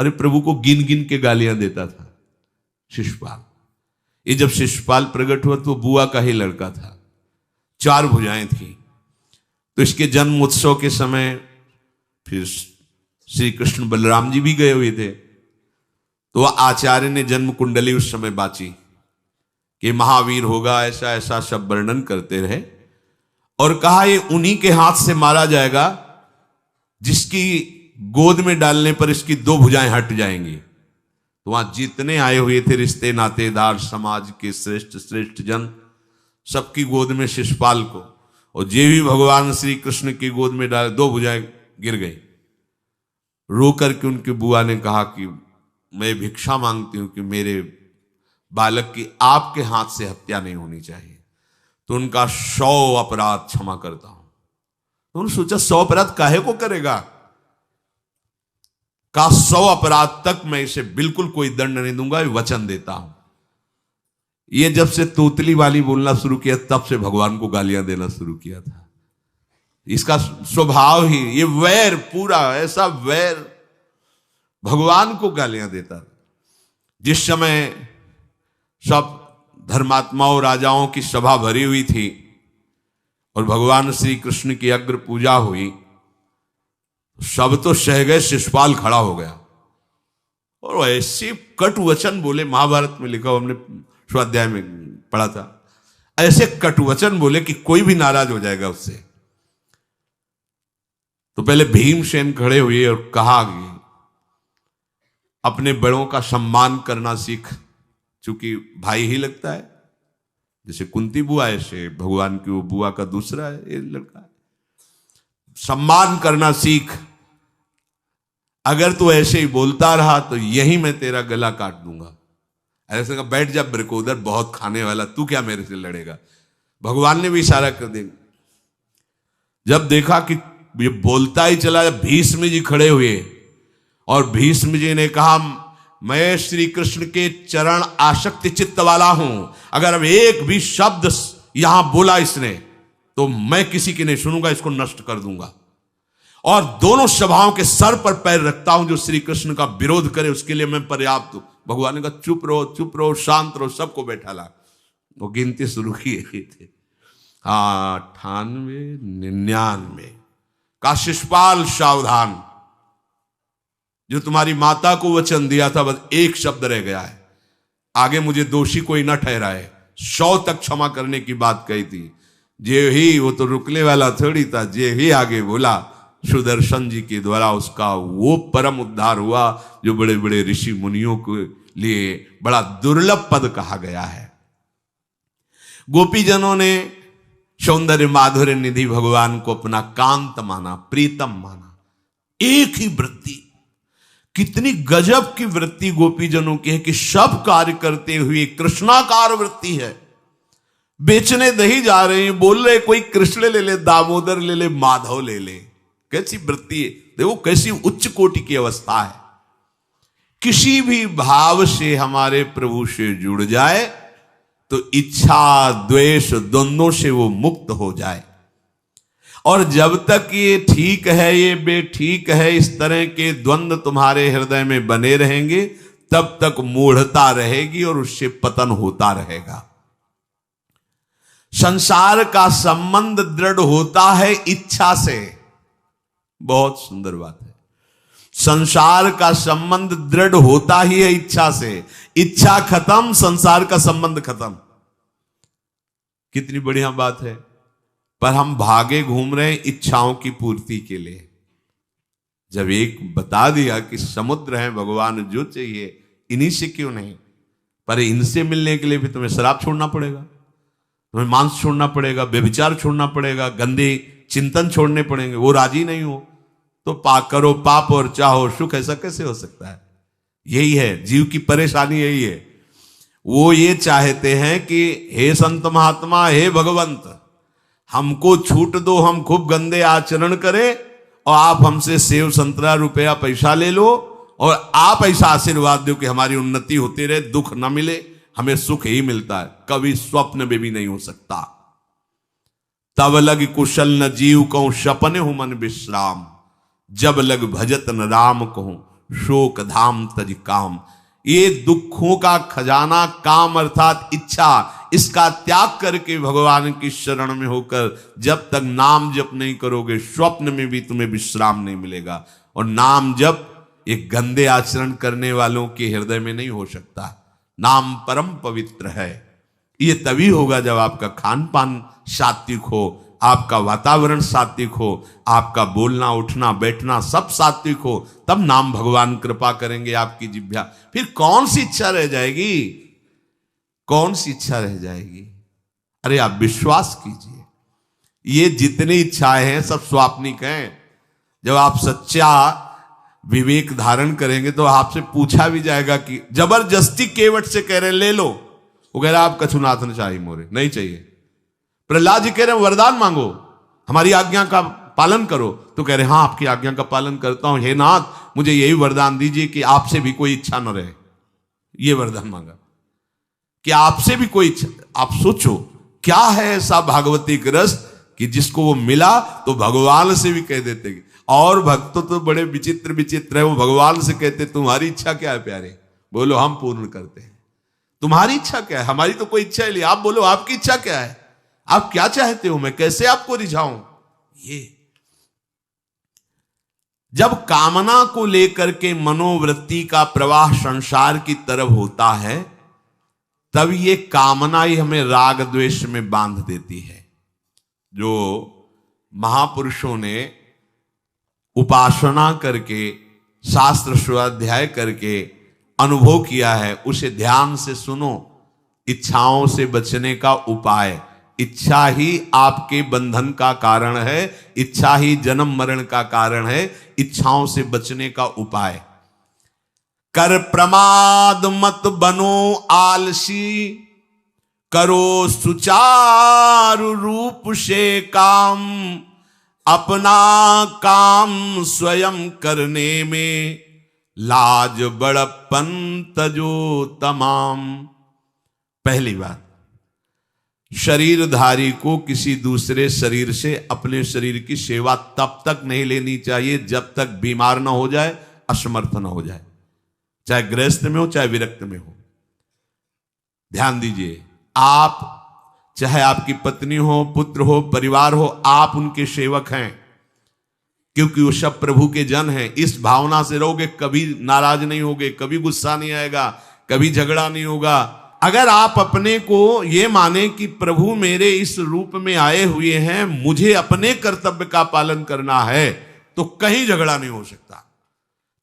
अरे प्रभु को गिन गिन के गालियां देता था शिशुपाल। ये जब शिशुपाल प्रकट हुआ तो बुआ का ही लड़का था, 4 भुजाएं थी। तो इसके जन्म उत्सव के समय फिर श्री कृष्ण बलराम जी भी गए हुए थे। तो आचार्य ने जन्म कुंडली उस समय बाची कि महावीर होगा, ऐसा ऐसा सब वर्णन करते रहे और कहा ये उन्हीं के हाथ से मारा जाएगा जिसकी गोद में डालने पर इसकी 2 भुजाएं हट जाएंगी। तो वहां जितने आए हुए थे रिश्ते नातेदार, समाज के श्रेष्ठ श्रेष्ठ जन, सबकी गोद में शिशुपाल को, और जे भी भगवान श्री कृष्ण की गोद में डाले 2 भुजाएं गिर गई। रो करके उनकी बुआ ने कहा कि मैं भिक्षा मांगती हूं कि मेरे बालक की आपके हाथ से हत्या नहीं होनी चाहिए, तो उनका 100 अपराध क्षमा करता हूं। तो उन्होंने सोचा 100 अपराध काहे को करेगा, का 100 अपराध तक मैं इसे बिल्कुल कोई दंड नहीं दूंगा, वचन देता हूं। ये जब से तोतली वाली बोलना शुरू किया तब से भगवान को गालियां देना शुरू किया था। इसका स्वभाव ही ये वैर, पूरा ऐसा वैर, भगवान को गालियां देता। जिस समय सब धर्मात्माओं राजाओं की सभा भरी हुई थी और भगवान श्री कृष्ण की अग्र पूजा हुई, सब तो सह गए, शिशुपाल खड़ा हो गया और ऐसे कटु वचन बोले। महाभारत में लिखा, हमने स्वाध्याय में पढ़ा था, ऐसे कटु वचन बोले कि कोई भी नाराज हो जाएगा उससे। तो पहले भीमसेन खड़े हुए और कहा कि अपने बड़ों का सम्मान करना सीख, चूंकि भाई ही लगता है, जैसे कुंती बुआ ऐसे भगवान की वो बुआ का दूसरा है, ये लड़का है। सम्मान करना सीख, अगर तू ऐसे ही बोलता रहा तो यही मैं तेरा गला काट दूंगा। ऐसे कहा बैठ जा ब्रकोदर, बहुत खाने वाला, तू क्या मेरे से लड़ेगा। भगवान ने भी इशारा कर दिया। जब देखा कि ये बोलता ही चला, भीष्म जी खड़े हुए और भीष्म जी ने कहा मैं श्री कृष्ण के चरण आसक्ति चित्त वाला हूं, अगर अब एक भी शब्द यहां बोला इसने तो मैं किसी की नहीं सुनूंगा, इसको नष्ट कर दूंगा। और दोनों सभाओं के सर पर पैर रखता हूं, जो श्री कृष्ण का विरोध करे उसके लिए मैं पर्याप्त हूं। भगवान ने कहा चुप रहो, शांत रहो, सबको बैठा ला। वो गिनती शुरू किए थे, 98, 99 का शिशुपाल सावधान, जो तुम्हारी माता को वचन दिया था बस एक शब्द रह गया है, आगे मुझे दोषी कोई न ठहराए। 100 तक क्षमा करने की बात कही थी। जे ही, वो तो रुकने वाला थोड़ी था, जे ही आगे बोला सुदर्शन जी के द्वारा उसका वो परम उद्धार हुआ जो बड़े बड़े ऋषि मुनियों के लिए बड़ा दुर्लभ पद कहा गया है। गोपीजनों ने सौंदर्य माधुर्य निधि भगवान को अपना कांत माना, प्रीतम माना। एक ही वृत्ति, कितनी गजब की वृत्ति गोपीजनों की है कि सब कार्य करते हुए कृष्णाकार वृत्ति है। बेचने दही जा रहे हैं, बोल रहे कोई कृष्ण ले ले, दामोदर ले ले, माधव ले ले। कैसी वृत्ति है, देखो कैसी उच्च कोटि की अवस्था है। किसी भी भाव से हमारे प्रभु से जुड़ जाए तो इच्छा द्वेष द्वंद्वों से वो मुक्त हो जाए। और जब तक ये ठीक है, ये बेठीक है, इस तरह के द्वंद्व तुम्हारे हृदय में बने रहेंगे, तब तक मूढ़ता रहेगी और उससे पतन होता रहेगा। संसार का संबंध दृढ़ होता है इच्छा से। बहुत सुंदर बात है, संसार का संबंध दृढ़ होता ही है इच्छा से। इच्छा खत्म, संसार का संबंध खत्म। कितनी बढ़िया बात है। पर हम भागे घूम रहे हैं इच्छाओं की पूर्ति के लिए। जब एक बता दिया कि समुद्र है भगवान, जो चाहिए इन्हीं से क्यों नहीं, पर इनसे मिलने के लिए भी तुम्हें शराब छोड़ना पड़ेगा, तुम्हें मांस छोड़ना पड़ेगा, व्यभिचार छोड़ना पड़ेगा, गंदे चिंतन छोड़ने पड़ेंगे। वो राजी नहीं हो तो करो पाप और चाहो सुख। ऐसा कैसे हो सकता है? यही है जीव की परेशानी, यही है। वो ये चाहते हैं कि हे संत महात्मा, हे भगवंत, हमको छूट दो, हम खूब गंदे आचरण करें और आप हमसे सेव संतरा रुपया पैसा ले लो और आप ऐसा आशीर्वाद दो कि हमारी उन्नति होती रहे, दुख न मिले, हमें सुख ही मिलता है। कभी स्वप्न में भी नहीं हो सकता। तब लग कुशल न जीव कहूं, सपने हूं मन विश्राम, जब लग भजत न राम कहूं, शोक धाम तज काम। ये दुखों का खजाना काम अर्थात इच्छा, इसका त्याग करके भगवान की शरण में होकर जब तक नाम जप नहीं करोगे, स्वप्न में भी तुम्हें विश्राम नहीं मिलेगा। और नाम जप एक गंदे आचरण करने वालों के हृदय में नहीं हो सकता। नाम परम पवित्र है। ये तभी होगा जब आपका खान पान सात्विक हो, आपका वातावरण सात्विक हो, आपका बोलना उठना बैठना सब सात्विक हो, तब नाम भगवान कृपा करेंगे आपकी जिह्वा। फिर कौन सी इच्छा रह जाएगी, कौन सी इच्छा रह जाएगी? अरे आप विश्वास कीजिए, ये जितनी इच्छाएं हैं सब स्वाप्निक हैं। जब आप सच्चा विवेक धारण करेंगे तो आपसे पूछा भी जाएगा कि जबरदस्ती केवट से कह रहे ले लो, वो कह रहा आप कछुनाथ न चाहिए मोरे, नहीं चाहिए। प्रहलाद जी कह रहे हैं वरदान मांगो, हमारी आज्ञा का पालन करो, तो कह रहे हाँ आपकी आज्ञा का पालन करता हूं, हे नाथ मुझे यही वरदान दीजिए कि आपसे भी कोई इच्छा न रहे। ये वरदान मांगा कि आपसे भी कोई इच्छा। आप सोचो क्या है ऐसा भागवतिक रस कि जिसको वो मिला तो भगवान से भी कह देते। और भक्त तो बड़े विचित्र विचित्र है, वो भगवान से कहते तुम्हारी इच्छा क्या है प्यारे, बोलो हम पूर्ण करते हैं। तुम्हारी इच्छा क्या है, हमारी तो कोई इच्छा ही नहीं, आप बोलो आपकी इच्छा क्या है, आप क्या चाहते हो, मैं कैसे आपको रिझाऊं। ये जब कामना को लेकर के मनोवृत्ति का प्रवाह संसार की तरफ होता है, तब ये कामना ही हमें राग द्वेष में बांध देती है। जो महापुरुषों ने उपासना करके शास्त्र स्वाध्याय करके अनुभव किया है, उसे ध्यान से सुनो। इच्छाओं से बचने का उपाय, इच्छा ही आपके बंधन का कारण है, इच्छा ही जन्म मरण का कारण है। इच्छाओं से बचने का उपाय, कर प्रमाद मत बनो आलसी, करो सुचारु रूप से काम, अपना काम स्वयं करने में लाज बड़प्पन तजो तमाम। पहली बात, शरीरधारी को किसी दूसरे शरीर से अपने शरीर की सेवा तब तक नहीं लेनी चाहिए जब तक बीमार ना हो जाए, असमर्थ ना हो जाए, चाहे गृहस्थ में हो चाहे विरक्त में हो। ध्यान दीजिए, आप चाहे आपकी पत्नी हो, पुत्र हो, परिवार हो, आप उनके सेवक हैं, क्योंकि वो सब प्रभु के जन हैं। इस भावना से रहोगे, कभी नाराज नहीं होगे, कभी गुस्सा नहीं आएगा, कभी झगड़ा नहीं होगा। अगर आप अपने को ये माने कि प्रभु मेरे इस रूप में आए हुए हैं, मुझे अपने कर्तव्य का पालन करना है, तो कहीं झगड़ा नहीं हो सकता।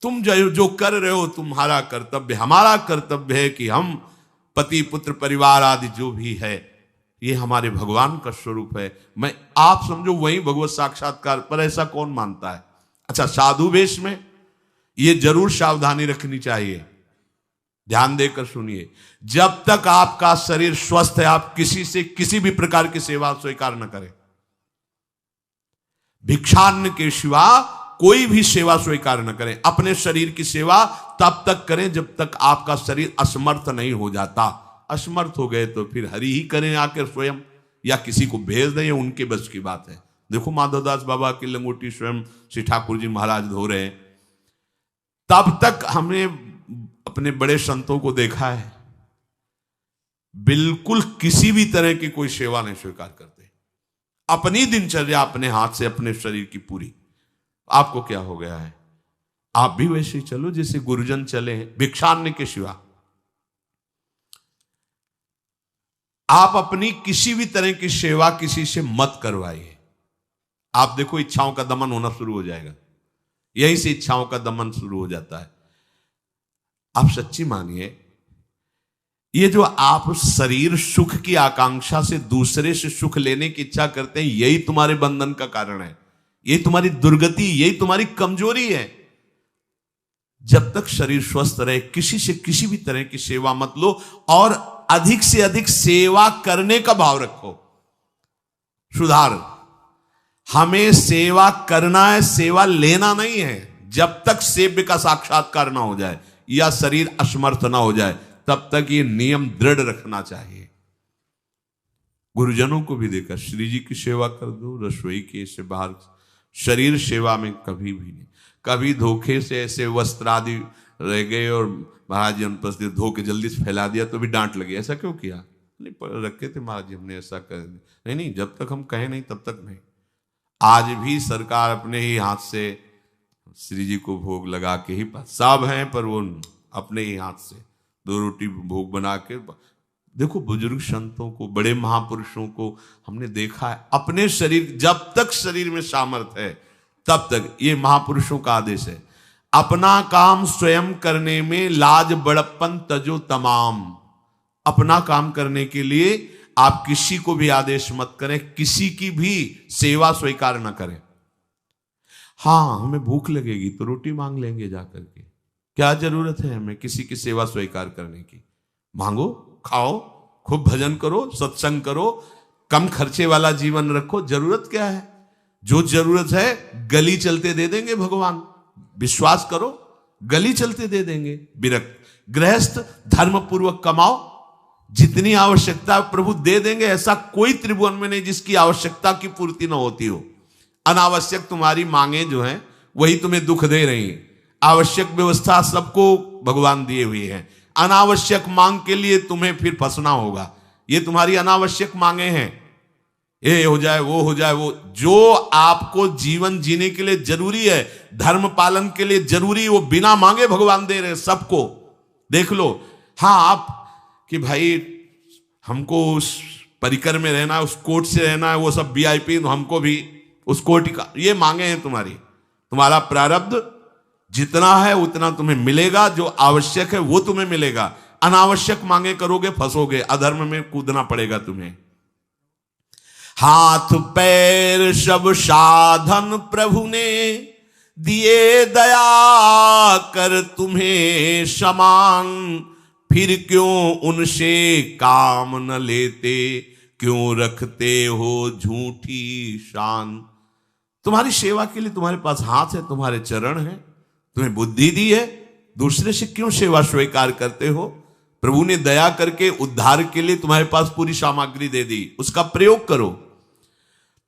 तुम जो कर रहे हो तुम्हारा कर्तव्य, हमारा कर्तव्य है कि हम पति पुत्र परिवार आदि जो भी है, ये हमारे भगवान का स्वरूप है। मैं आप समझो वही भगवत साक्षात्कार, पर ऐसा कौन मानता है? अच्छा, साधु वेश में ये जरूर सावधानी रखनी चाहिए, ध्यान देकर सुनिए। जब तक आपका शरीर स्वस्थ है, आप किसी से किसी भी प्रकार की सेवा स्वीकार न करें। भिक्षान्न के सिवा कोई भी सेवा स्वीकार न करें। अपने शरीर की सेवा तब तक करें जब तक आपका शरीर असमर्थ नहीं हो जाता। असमर्थ हो गए तो फिर हरि ही करें आकर स्वयं, या किसी को भेज दें, उनके बस की बात है। देखो माधवदास बाबा की लंगोटी स्वयं श्री ठाकुर जी महाराज धो रहे हैं। तब तक हमने अपने बड़े संतों को देखा है, बिल्कुल किसी भी तरह की कोई सेवा नहीं स्वीकार करते। अपनी दिनचर्या अपने हाथ से, अपने शरीर की पूरी। आपको क्या हो गया है? आप भी वैसे ही चलो जैसे गुरुजन चले हैं, भिक्षान्न के सिवा। आप अपनी किसी भी तरह की सेवा किसी से मत करवाइए। आप देखो इच्छाओं का दमन होना शुरू हो जाएगा, यहीं से इच्छाओं का दमन शुरू हो जाता है। आप सच्ची मानिए, ये जो आप शरीर सुख की आकांक्षा से दूसरे से सुख लेने की इच्छा करते हैं, यही तुम्हारे बंधन का कारण है, यही तुम्हारी दुर्गति, यही तुम्हारी कमजोरी है। जब तक शरीर स्वस्थ रहे, किसी से किसी भी तरह की सेवा मत लो, और अधिक से अधिक सेवा करने का भाव रखो। सुधार, हमें सेवा करना है, सेवा लेना नहीं है। जब तक सेव्य का साक्षात्कार ना हो जाए या शरीर असमर्थ ना हो जाए, तब तक ये नियम दृढ़ रखना चाहिए। गुरुजनों को भी देखा, श्री जी की सेवा कर दो, रसोई के से बाहर, शरीर सेवा में कभी भी नहीं। कभी धोखे से ऐसे वस्त्र आदि रह गए और महाराज जी अनुपस्थित धो के जल्दी से फैला दिया तो भी डांट लगी, ऐसा क्यों किया? नहीं रखे थे महाराज जी, हमने ऐसा कर दिया। नहीं, जब तक हम कहें नहीं तब तक नहीं। आज भी सरकार अपने ही हाथ से श्री जी को भोग लगा के ही, सब हैं पर वो अपने ही हाथ से 2 रोटी भोग बना के। देखो बुजुर्ग संतों को, बड़े महापुरुषों को हमने देखा है अपने शरीर, जब तक शरीर में सामर्थ्य है तब तक, ये महापुरुषों का आदेश है, अपना काम स्वयं करने में लाज बड़प्पन तजो तमाम। अपना काम करने के लिए आप किसी को भी आदेश मत करें, किसी की भी सेवा स्वीकार न करें। हाँ, हमें भूख लगेगी तो रोटी मांग लेंगे जाकर के, क्या जरूरत है हमें किसी की सेवा स्वीकार करने की? मांगो, खाओ, खूब भजन करो, सत्संग करो, कम खर्चे वाला जीवन रखो। जरूरत क्या है? जो जरूरत है गली चलते दे देंगे भगवान, विश्वास करो, गली चलते दे देंगे। विरक्त गृहस्थ धर्म पूर्वक कमाओ, जितनी आवश्यकता प्रभु दे देंगे। ऐसा कोई त्रिभुवन में नहीं जिसकी आवश्यकता की पूर्ति ना होती हो। अनावश्यक तुम्हारी मांगे जो हैं वही तुम्हें दुख दे रही हैं। आवश्यक व्यवस्था सबको भगवान दिए हुए हैं, अनावश्यक मांग के लिए तुम्हें फिर फंसना होगा। ये तुम्हारी अनावश्यक मांगे हैं, ये हो जाए, वो हो जाए, वो जो आपको जीवन जीने के लिए जरूरी है, धर्म पालन के लिए जरूरी, वो बिना मांगे भगवान दे रहे हैं सबको। देख लो। हाँ, आप कि भाई हमको उस परिकर में रहना है, उस कोर्ट से रहना है, वो सब वीआईपी, हमको भी उस कोर्ट का, ये मांगे हैं तुम्हारी। तुम्हारा प्रारब्ध जितना है उतना तुम्हें मिलेगा, जो आवश्यक है वो तुम्हें मिलेगा। अनावश्यक मांगे करोगे फंसोगे, अधर्म में कूदना पड़ेगा तुम्हें। हाथ पैर सब साधन प्रभु ने दिए, दया कर तुम्हें समान, फिर क्यों उनसे काम न लेते, क्यों रखते हो झूठी शान। तुम्हारी सेवा के लिए तुम्हारे पास हाथ है, तुम्हारे चरण है, तुम्हें बुद्धि दी है, दूसरे से क्यों सेवा स्वीकार करते हो? प्रभु ने दया करके उद्धार के लिए तुम्हारे पास पूरी सामग्री दे दी, उसका प्रयोग करो।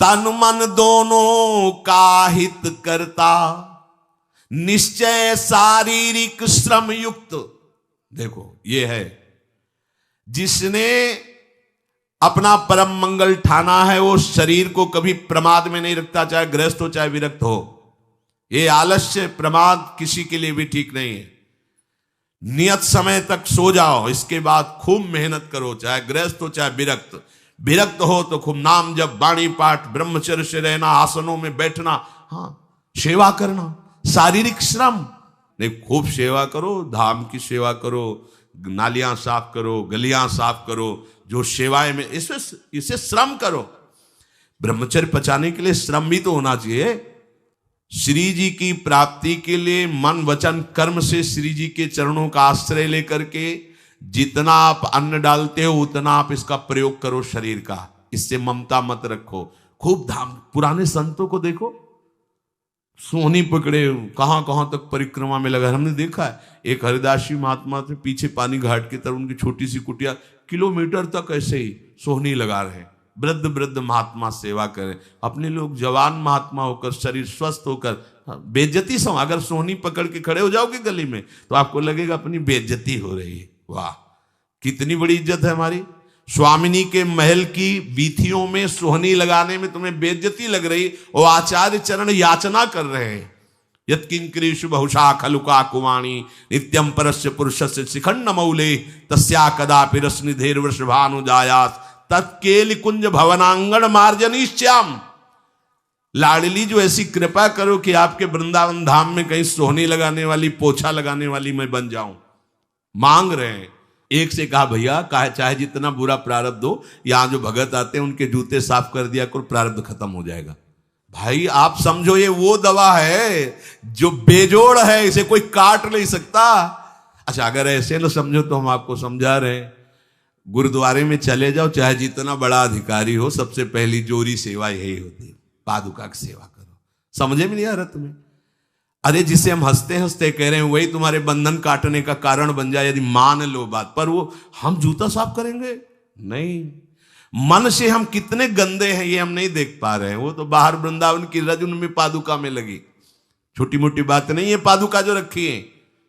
तन मन दोनों का हित करता, निश्चय शारीरिक श्रम युक्त। देखो ये है, जिसने अपना परम मंगल ठाना है वो शरीर को कभी प्रमाद में नहीं रखता, चाहे गृहस्थ हो चाहे विरक्त हो। ये आलस्य प्रमाद किसी के लिए भी ठीक नहीं है। नियत समय तक सो जाओ, इसके बाद खूब मेहनत करो, चाहे गृहस्थ हो चाहे विरक्त। विरक्त हो तो खूब नाम जप, वाणी पाठ, ब्रह्मचर्य से रहना, आसनों में बैठना, हाँ सेवा करना, शारीरिक श्रम नहीं, खूब सेवा करो, धाम की सेवा करो, नालियां साफ करो, गलियां साफ करो, जो सेवाएं में इसे श्रम करो। ब्रह्मचर्य पचाने के लिए श्रम भी तो होना चाहिए। श्री जी की प्राप्ति के लिए मन वचन कर्म से श्री जी के चरणों का आश्रय लेकर के जितना आप अन्न डालते हो उतना आप इसका प्रयोग करो शरीर का। इससे ममता मत रखो। खूब धाम, पुराने संतों को देखो, सोहनी पकड़े कहां कहां तक परिक्रमा में लगा। हमने देखा है एक हरिदासी महात्मा थे, पीछे पानी घाट की तरफ उनकी छोटी सी कुटिया, किलोमीटर तक ऐसे ही सोहनी लगा रहे। वृद्ध वृद्ध महात्मा सेवा करें। अपने लोग जवान महात्मा होकर, शरीर स्वस्थ होकर बेइज्जती से, अगर सोहनी पकड़ के खड़े हो जाओगे गली में तो आपको लगेगा अपनी बेइज्जती हो रही है। वाह, कितनी बड़ी इज्जत है हमारी। स्वामिनी के महल की बीथियों में सोहनी लगाने में तुम्हें बेइज्जती लग रही, और आचार्य चरण याचना कर रहे हैं। यत्किंकरीषु बहुशा खलुका कुवाणी नित्यम परस्य पुरुषस्य शिखंड मौले तस्या कदापि रसनिधेर वृषभानुजायास तत्केल कुंज भवनांगण मार्जनीश्याम। लाडली जो ऐसी कृपा करो कि आपके वृंदावन धाम में कहीं सोहनी लगाने वाली, पोछा लगाने वाली मैं बन जाऊं। मांग रहे हैं। एक से कहा भैया चाहे जितना बुरा प्रारब्ध हो, यहां जो भगत आते हैं उनके जूते साफ कर दिया करो, प्रारब्ध खत्म हो जाएगा। भाई आप समझो ये वो दवा है जो बेजोड़ है, इसे कोई काट नहीं सकता। अच्छा अगर ऐसे ना समझो तो हम आपको समझा रहे हैं। गुरुद्वारे में चले जाओ, चाहे जितना बड़ा अधिकारी हो, सबसे पहली जोरी सेवा यही होती है, पादुका की सेवा करो। समझे में नहीं आ रहा तुम्हें? अरे जिसे हम हंसते हंसते कह रहे हैं वही तुम्हारे बंधन काटने का कारण बन जाए, यदि मान लो बात। पर वो हम जूता साफ करेंगे नहीं। मन से हम कितने गंदे हैं ये हम नहीं देख पा रहे हैं। वो तो बाहर वृंदावन की रज उनमें पादुका में लगी, छोटी मोटी बात नहीं है। पादुका जो रखी है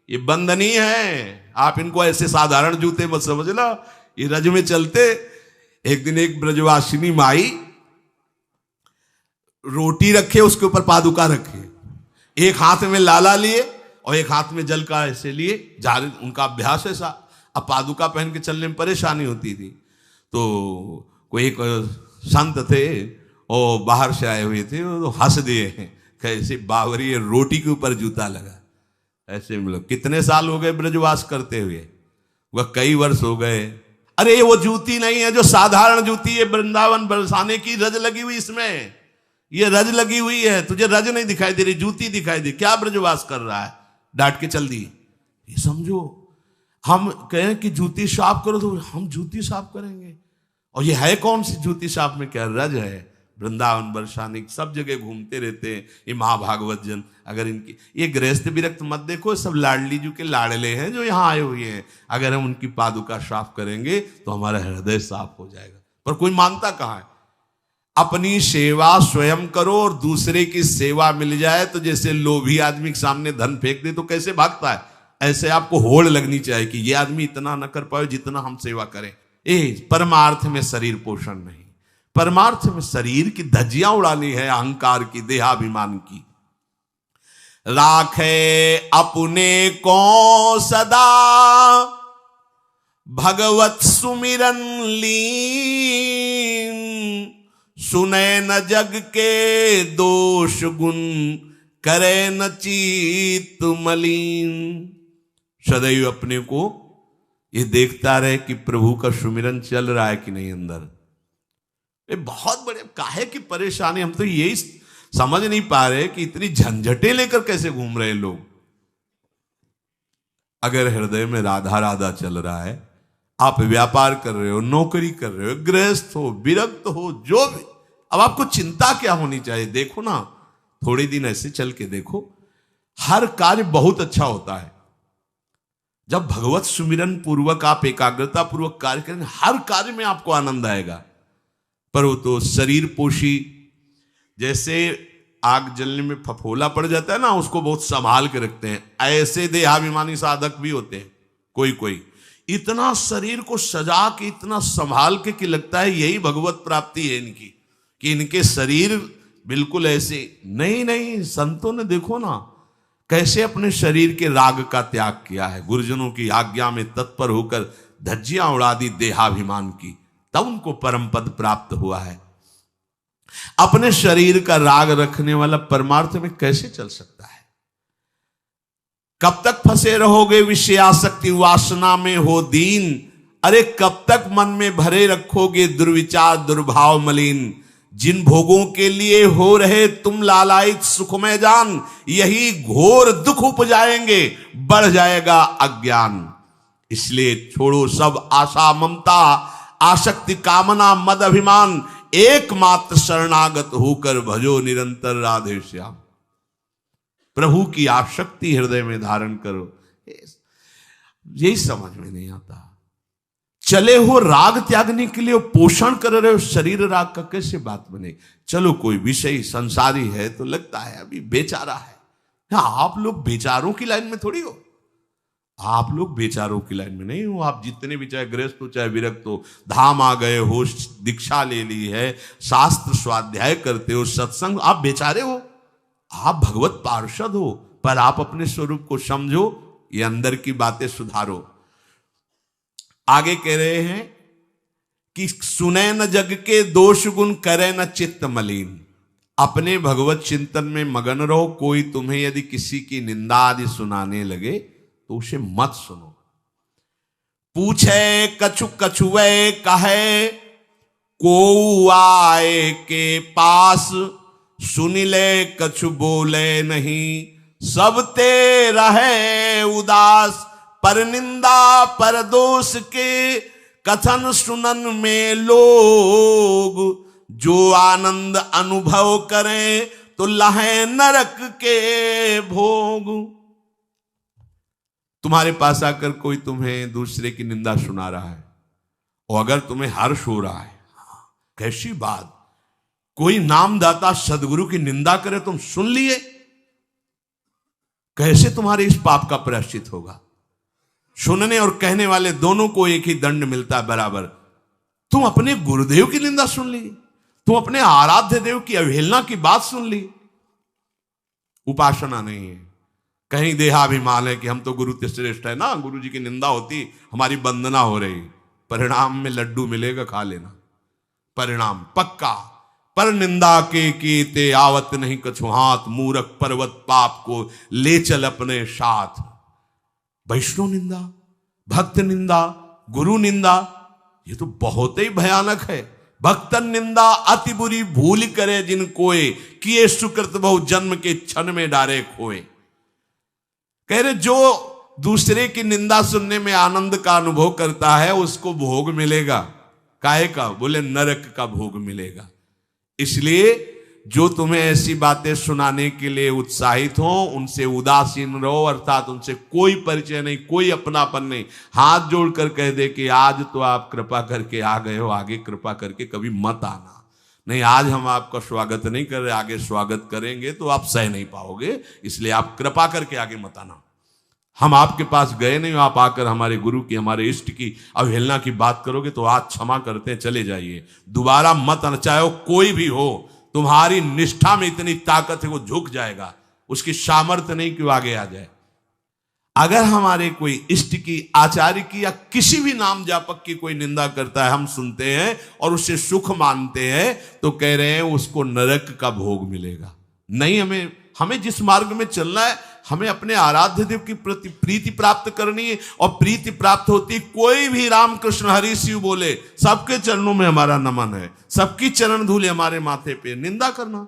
ये बंधनी है, आप इनको ऐसे साधारण जूते मत समझना, ये रज में चलते। एक दिन एक ब्रजवासिनी माई रोटी रखे, उसके ऊपर पादुका रखे, एक हाथ में लाला लिए और एक हाथ में जल का ऐसे लिए, जा उनका अभ्यास ऐसा। अब पादुका पहन के चलने में परेशानी होती थी, तो कोई एक संत थे और बाहर से आए हुए थे, तो हंस दिए हैं, कैसे बावरी रोटी के ऊपर जूता लगा। ऐसे मतलब कितने साल हो गए ब्रजवास करते हुए, वह कई वर्ष हो गए। अरे वो जूती नहीं है जो साधारण जूती है, वृंदावन बरसाने की रज लगी हुई, इसमें ये रज लगी हुई है, तुझे रज नहीं दिखाई दे रही, जूती दिखाई दे, क्या ब्रजवास कर रहा है, डांट के चल दी। ये समझो, हम कहें कि जूती साफ करो तो हम जूती साफ करेंगे, और ये है कौन सी जूती साफ में, क्या रज है। वृंदावन बरसाने सब जगह घूमते रहते हैं ये महाभागवत जन। अगर इनकी ये गृहस्थ विरक्त मत देखो, सब लाडली जी के लाडले हैं जो यहाँ आए हुए हैं। अगर हम उनकी पादुका साफ करेंगे तो हमारा हृदय साफ हो जाएगा, पर कोई मानता कहाँ है। अपनी सेवा स्वयं करो और दूसरे की सेवा मिल जाए तो जैसे लोभी आदमी के सामने धन फेंक दे तो कैसे भागता है, ऐसे आपको होड़ लगनी चाहिए कि ये आदमी इतना न कर पाए जितना हम सेवा करें। परमार्थ में शरीर पोषण नहीं, परमार्थ में शरीर की धज्जियां उड़ानी है, अहंकार की, देहाभिमान की। राखे अपने को सदा भगवत सुमिरन लीन, सुने न जग के दोष गुण, करे न चित्त मलिन। सदैव अपने को ये देखता रहे कि प्रभु का सुमिरन चल रहा है कि नहीं अंदर। ये बहुत बड़े काहे की परेशानी, हम तो यही समझ नहीं पा रहे कि इतनी झंझटें लेकर कैसे घूम रहे लोग। अगर हृदय में राधा राधा चल रहा है, आप व्यापार कर रहे हो, नौकरी कर रहे हो, गृहस्थ हो, विरक्त हो, जो भी, अब आपको चिंता क्या होनी चाहिए। देखो ना, थोड़े दिन ऐसे चल के देखो, हर कार्य बहुत अच्छा होता है जब भगवत सुमिरन पूर्वक आप एकाग्रता पूर्वक कार्य करेंगे, हर कार्य में आपको आनंद आएगा। पर वो तो शरीर पोषी, जैसे आग जलने में फफोला पड़ जाता है ना, उसको बहुत संभाल के रखते हैं, ऐसे देहाभिमानी साधक भी होते हैं। कोई कोई इतना शरीर को सजा के, इतना संभाल के कि लगता है यही भगवत प्राप्ति है इनकी, कि इनके शरीर बिल्कुल ऐसे नहीं। संतों ने देखो ना कैसे अपने शरीर के राग का त्याग किया है, गुरुजनों की आज्ञा में तत्पर होकर धज्जियां उड़ा दी देहाभिमान की, तब उनको परम पद प्राप्त हुआ है। अपने शरीर का राग रखने वाला परमार्थ में कैसे चल सकता है। कब तक फंसे रहोगे विषयासक्ति वासना में हो दीन, अरे कब तक मन में भरे रखोगे दुर्विचार दुर्भाव मलिन। जिन भोगों के लिए हो रहे तुम लालायित सुखमय जान, यही घोर दुख उपजाएंगे, बढ़ जाएगा अज्ञान। इसलिए छोड़ो सब आशा ममता आसक्ति कामना मद अभिमान, एकमात्र शरणागत होकर भजो निरंतर राधे श्याम। प्रभु की आसक्ति हृदय में धारण करो। यही समझ में नहीं आता। चले हो राग त्यागने के लिए, पोषण कर रहे हो शरीर राग का, कैसे बात बने। चलो कोई विषय संसारी है तो लगता है अभी बेचारा है। आप लोग बेचारों की लाइन में थोड़ी हो, आप लोग बेचारों की लाइन में नहीं हो। आप जितने भी, चाहे गृहस्थ हो चाहे विरक्त हो, धाम आ गए हो, दीक्षा ले ली है, शास्त्र स्वाध्याय करते हो, सत्संग, आप बेचारे हो, आप भगवत पार्षद हो। पर आप अपने स्वरूप को समझो, ये अंदर की बातें सुधारो। आगे कह रहे हैं कि सुने न जग के दोष गुण, करे न चित्त मलिन। अपने भगवत चिंतन में मगन रहो। कोई तुम्हें यदि किसी की निंदा आदि सुनाने लगे तो उसे मत सुनो। पूछे कछु कछुए कहे, को आए के पास, सुन ले कछु बोले नहीं, सब ते रहे उदास। पर निंदा पर दोष के कथन सुनन में लोग, जो आनंद अनुभव करें तो लहे नरक के भोग। तुम्हारे पास आकर कोई तुम्हें दूसरे की निंदा सुना रहा है और अगर तुम्हें हर्ष हो रहा है, कैसी बात, कोई नामदाता सदगुरु की निंदा करे, तुम सुन लिए, कैसे तुम्हारे इस पाप का प्रायश्चित होगा? सुनने और कहने वाले दोनों को एक ही दंड मिलता है बराबर। तुम अपने गुरुदेव की निंदा सुन ली, तुम अपने आराध्य देव की अवहेलना की बात सुन ली। उपासना नहीं है, कहीं देहाभिमान है कि हम तो गुरु श्रेष्ठ है ना, गुरु जी की निंदा होती हमारी वंदना हो रही। परिणाम में लड्डू मिलेगा, खा लेना, परिणाम पक्का। पर निंदा के कीते आवत नहीं कछु हाथ, मूरख पर्वत पाप को ले चल अपने साथ। वैष्णव निंदा, भक्त निंदा, गुरु निंदा, ये तो बहुत ही भयानक है। भक्तन निंदा अति बुरी भूल करे जिन कोय, किए सुकृत बहु जन्म के क्षण में डारे खोए। कह रहे जो दूसरे की निंदा सुनने में आनंद का अनुभव करता है उसको भोग मिलेगा। काहे का? बोले नरक का भोग मिलेगा। इसलिए जो तुम्हें ऐसी बातें सुनाने के लिए उत्साहित हो उनसे उदासीन रहो, अर्थात उनसे कोई परिचय नहीं, कोई अपनापन नहीं। हाथ जोड़कर कह दे कि आज तो आप कृपा करके आ गए हो, आगे कृपा करके कभी मत आना। नहीं, आज हम आपका स्वागत नहीं कर रहे, आगे स्वागत करेंगे तो आप सह नहीं पाओगे, इसलिए आप कृपा करके आगे मत आना। हम आपके पास गए नहीं, आप आकर हमारे गुरु की, हमारे इष्ट की अवहेलना की बात करोगे तो आज क्षमा करते हैं, चले जाइए, दोबारा मत आना। चाहे वो कोई भी हो, तुम्हारी निष्ठा में इतनी ताकत है वो झुक जाएगा, उसकी सामर्थ्य नहीं कि वो आगे आ जाए। अगर हमारे कोई इष्ट की, आचार्य की या किसी भी नाम जापक की कोई निंदा करता है, हम सुनते हैं और उससे सुख मानते हैं, तो कह रहे हैं उसको नरक का भोग मिलेगा। नहीं, हमें जिस मार्ग में चलना है, हमें अपने आराध्य देव की प्रति प्रीति प्राप्त करनी है। और प्रीति प्राप्त होती, कोई भी राम कृष्ण हरि शिव बोले, सबके चरणों में हमारा नमन है, सबकी चरण धूले हमारे माथे पे। निंदा करना,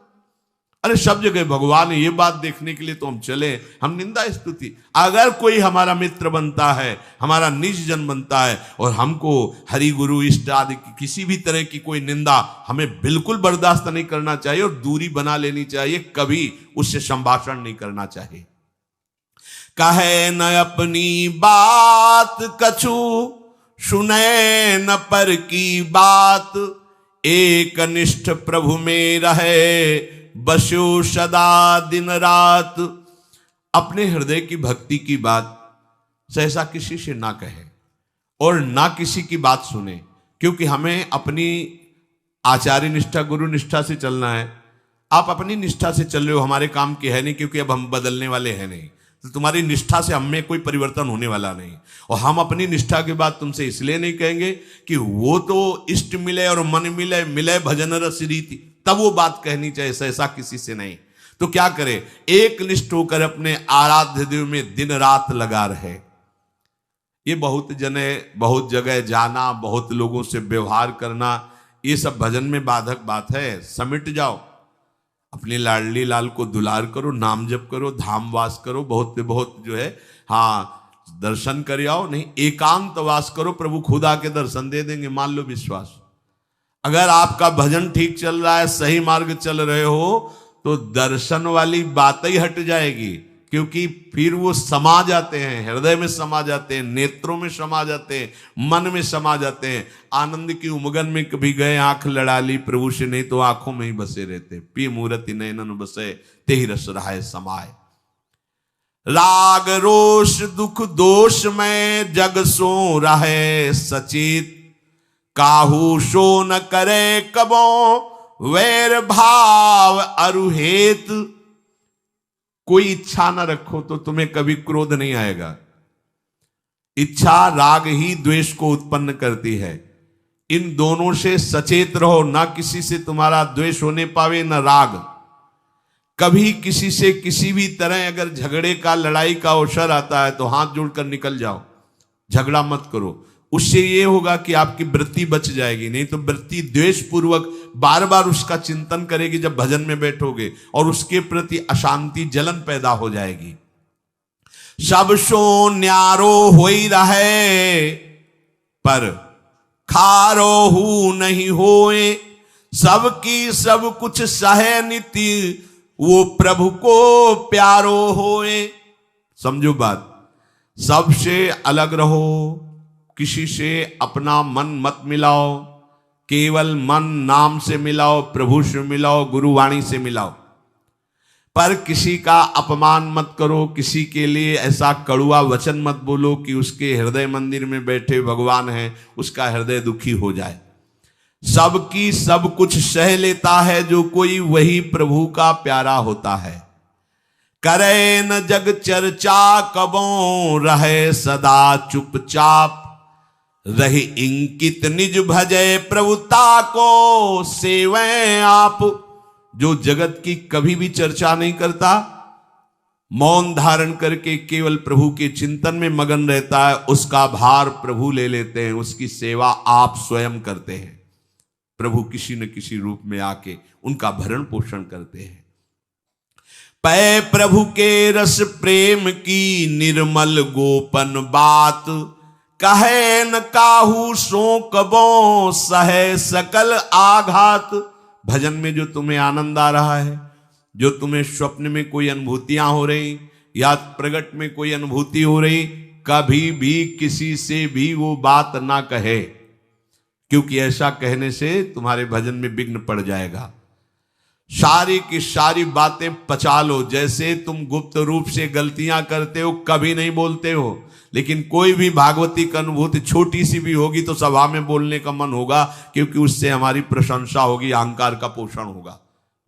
अरे सब जगह भगवान है, ये बात देखने के लिए तो हम चले, हम निंदा स्तुति। अगर कोई हमारा मित्र बनता है, हमारा निज जन बनता है और हमको हरि गुरु इष्ट आदि की किसी भी तरह की कोई निंदा, हमें बिल्कुल बर्दाश्त नहीं करना चाहिए और दूरी बना लेनी चाहिए, कभी उससे संभाषण नहीं करना चाहिए। कहे न अपनी बात कछु, सुने न पर की बात, एक निष्ठ प्रभु में रहे, बसो सदा दिन रात। अपने हृदय की भक्ति की बात सहसा किसी से ना कहे और ना किसी की बात सुने, क्योंकि हमें अपनी आचार्य निष्ठा, गुरु निष्ठा से चलना है। आप अपनी निष्ठा से चल रहे हो, हमारे काम की है नहीं, क्योंकि अब हम बदलने वाले हैं नहीं, तो तुम्हारी निष्ठा से हमें कोई परिवर्तन होने वाला नहीं। और हम अपनी निष्ठा की बात तुमसे इसलिए नहीं कहेंगे कि वो तो इष्ट मिले और मन मिले, मिले भजन रस रीति, तब वो बात कहनी चाहिए, ऐसा किसी से नहीं। तो क्या करे, एक निष्ठ होकर अपने आराध्य देव में दिन रात लगा रहे। ये बहुत जगह जाना, बहुत लोगों से व्यवहार करना, ये सब भजन में बाधक बात है। समिट जाओ, अपनी लाडली लाल को दुलार करो, नाम जप करो, धाम वास करो, बहुत बहुत जो है, हाँ, दर्शन कर आओ। नहीं, एकांत वास करो, प्रभु खुद आके दर्शन दे देंगे, मान लो विश्वास। अगर आपका भजन ठीक चल रहा है, सही मार्ग चल रहे हो, तो दर्शन वाली बात ही हट जाएगी, क्योंकि फिर वो समा जाते हैं, हृदय में समा जाते हैं, नेत्रों में समा जाते हैं, मन में समा जाते हैं। आनंद की उमगन में कभी गए, आंख लड़ा ली प्रभु से, नहीं तो आंखों में ही बसे रहते। पी मूर्ति नयनन बसे, तेहि रस रहाय समाये। राग रोष दुख दोष में जग सो रहे सचेत, काहू सो न करे कबो वैर भाव अरुहेत। कोई इच्छा न रखो तो तुम्हें कभी क्रोध नहीं आएगा। इच्छा राग ही द्वेष को उत्पन्न करती है। इन दोनों से सचेत रहो, ना किसी से तुम्हारा द्वेष होने पावे न राग। कभी किसी से किसी भी तरह अगर झगड़े का, लड़ाई का अवसर आता है तो हाथ जोड़कर निकल जाओ, झगड़ा मत करो। उससे ये होगा कि आपकी वृत्ति बच जाएगी, नहीं तो वृत्ति द्वेष पूर्वक बार बार उसका चिंतन करेगी जब भजन में बैठोगे, और उसके प्रति अशांति, जलन पैदा हो जाएगी। सब सो न्यारो होई रहे, पर खारो हु नहीं होए, सबकी सब कुछ सहे नीति, वो प्रभु को प्यारो होए। समझो बात, सबसे अलग रहो, किसी से अपना मन मत मिलाओ, केवल मन नाम से मिलाओ, प्रभु से मिलाओ, गुरुवाणी से मिलाओ। पर किसी का अपमान मत करो, किसी के लिए ऐसा कड़ुआ वचन मत बोलो कि उसके हृदय मंदिर में बैठे भगवान हैं, उसका हृदय दुखी हो जाए। सबकी सब कुछ सह लेता है जो कोई, वही प्रभु का प्यारा होता है। करे न जग चर्चा कबों, रहे सदा चुपचाप, रही इंकित निज भजय प्रभुता को सेवै आप। जो जगत की कभी भी चर्चा नहीं करता, मौन धारण करके केवल प्रभु के चिंतन में मगन रहता है, उसका भार प्रभु ले लेते हैं, उसकी सेवा आप स्वयं करते हैं। प्रभु किसी न किसी रूप में आके उनका भरण पोषण करते हैं। पै प्रभु के रस प्रेम की निर्मल गोपन बात, कहे न काहू सो कबों, सहे सकल आघात। भजन में जो तुम्हें आनंद आ रहा है, जो तुम्हें स्वप्न में कोई अनुभूतियां हो रही या प्रगट में कोई अनुभूति हो रही, कभी भी किसी से भी वो बात ना कहे, क्योंकि ऐसा कहने से तुम्हारे भजन में विघ्न पड़ जाएगा। सारी की सारी बातें पचा लो। जैसे तुम गुप्त रूप से गलतियां करते हो, कभी नहीं बोलते हो, लेकिन कोई भी भागवती का अनुभूति छोटी सी भी होगी तो सभा में बोलने का मन होगा, क्योंकि उससे हमारी प्रशंसा होगी, अहंकार का पोषण होगा।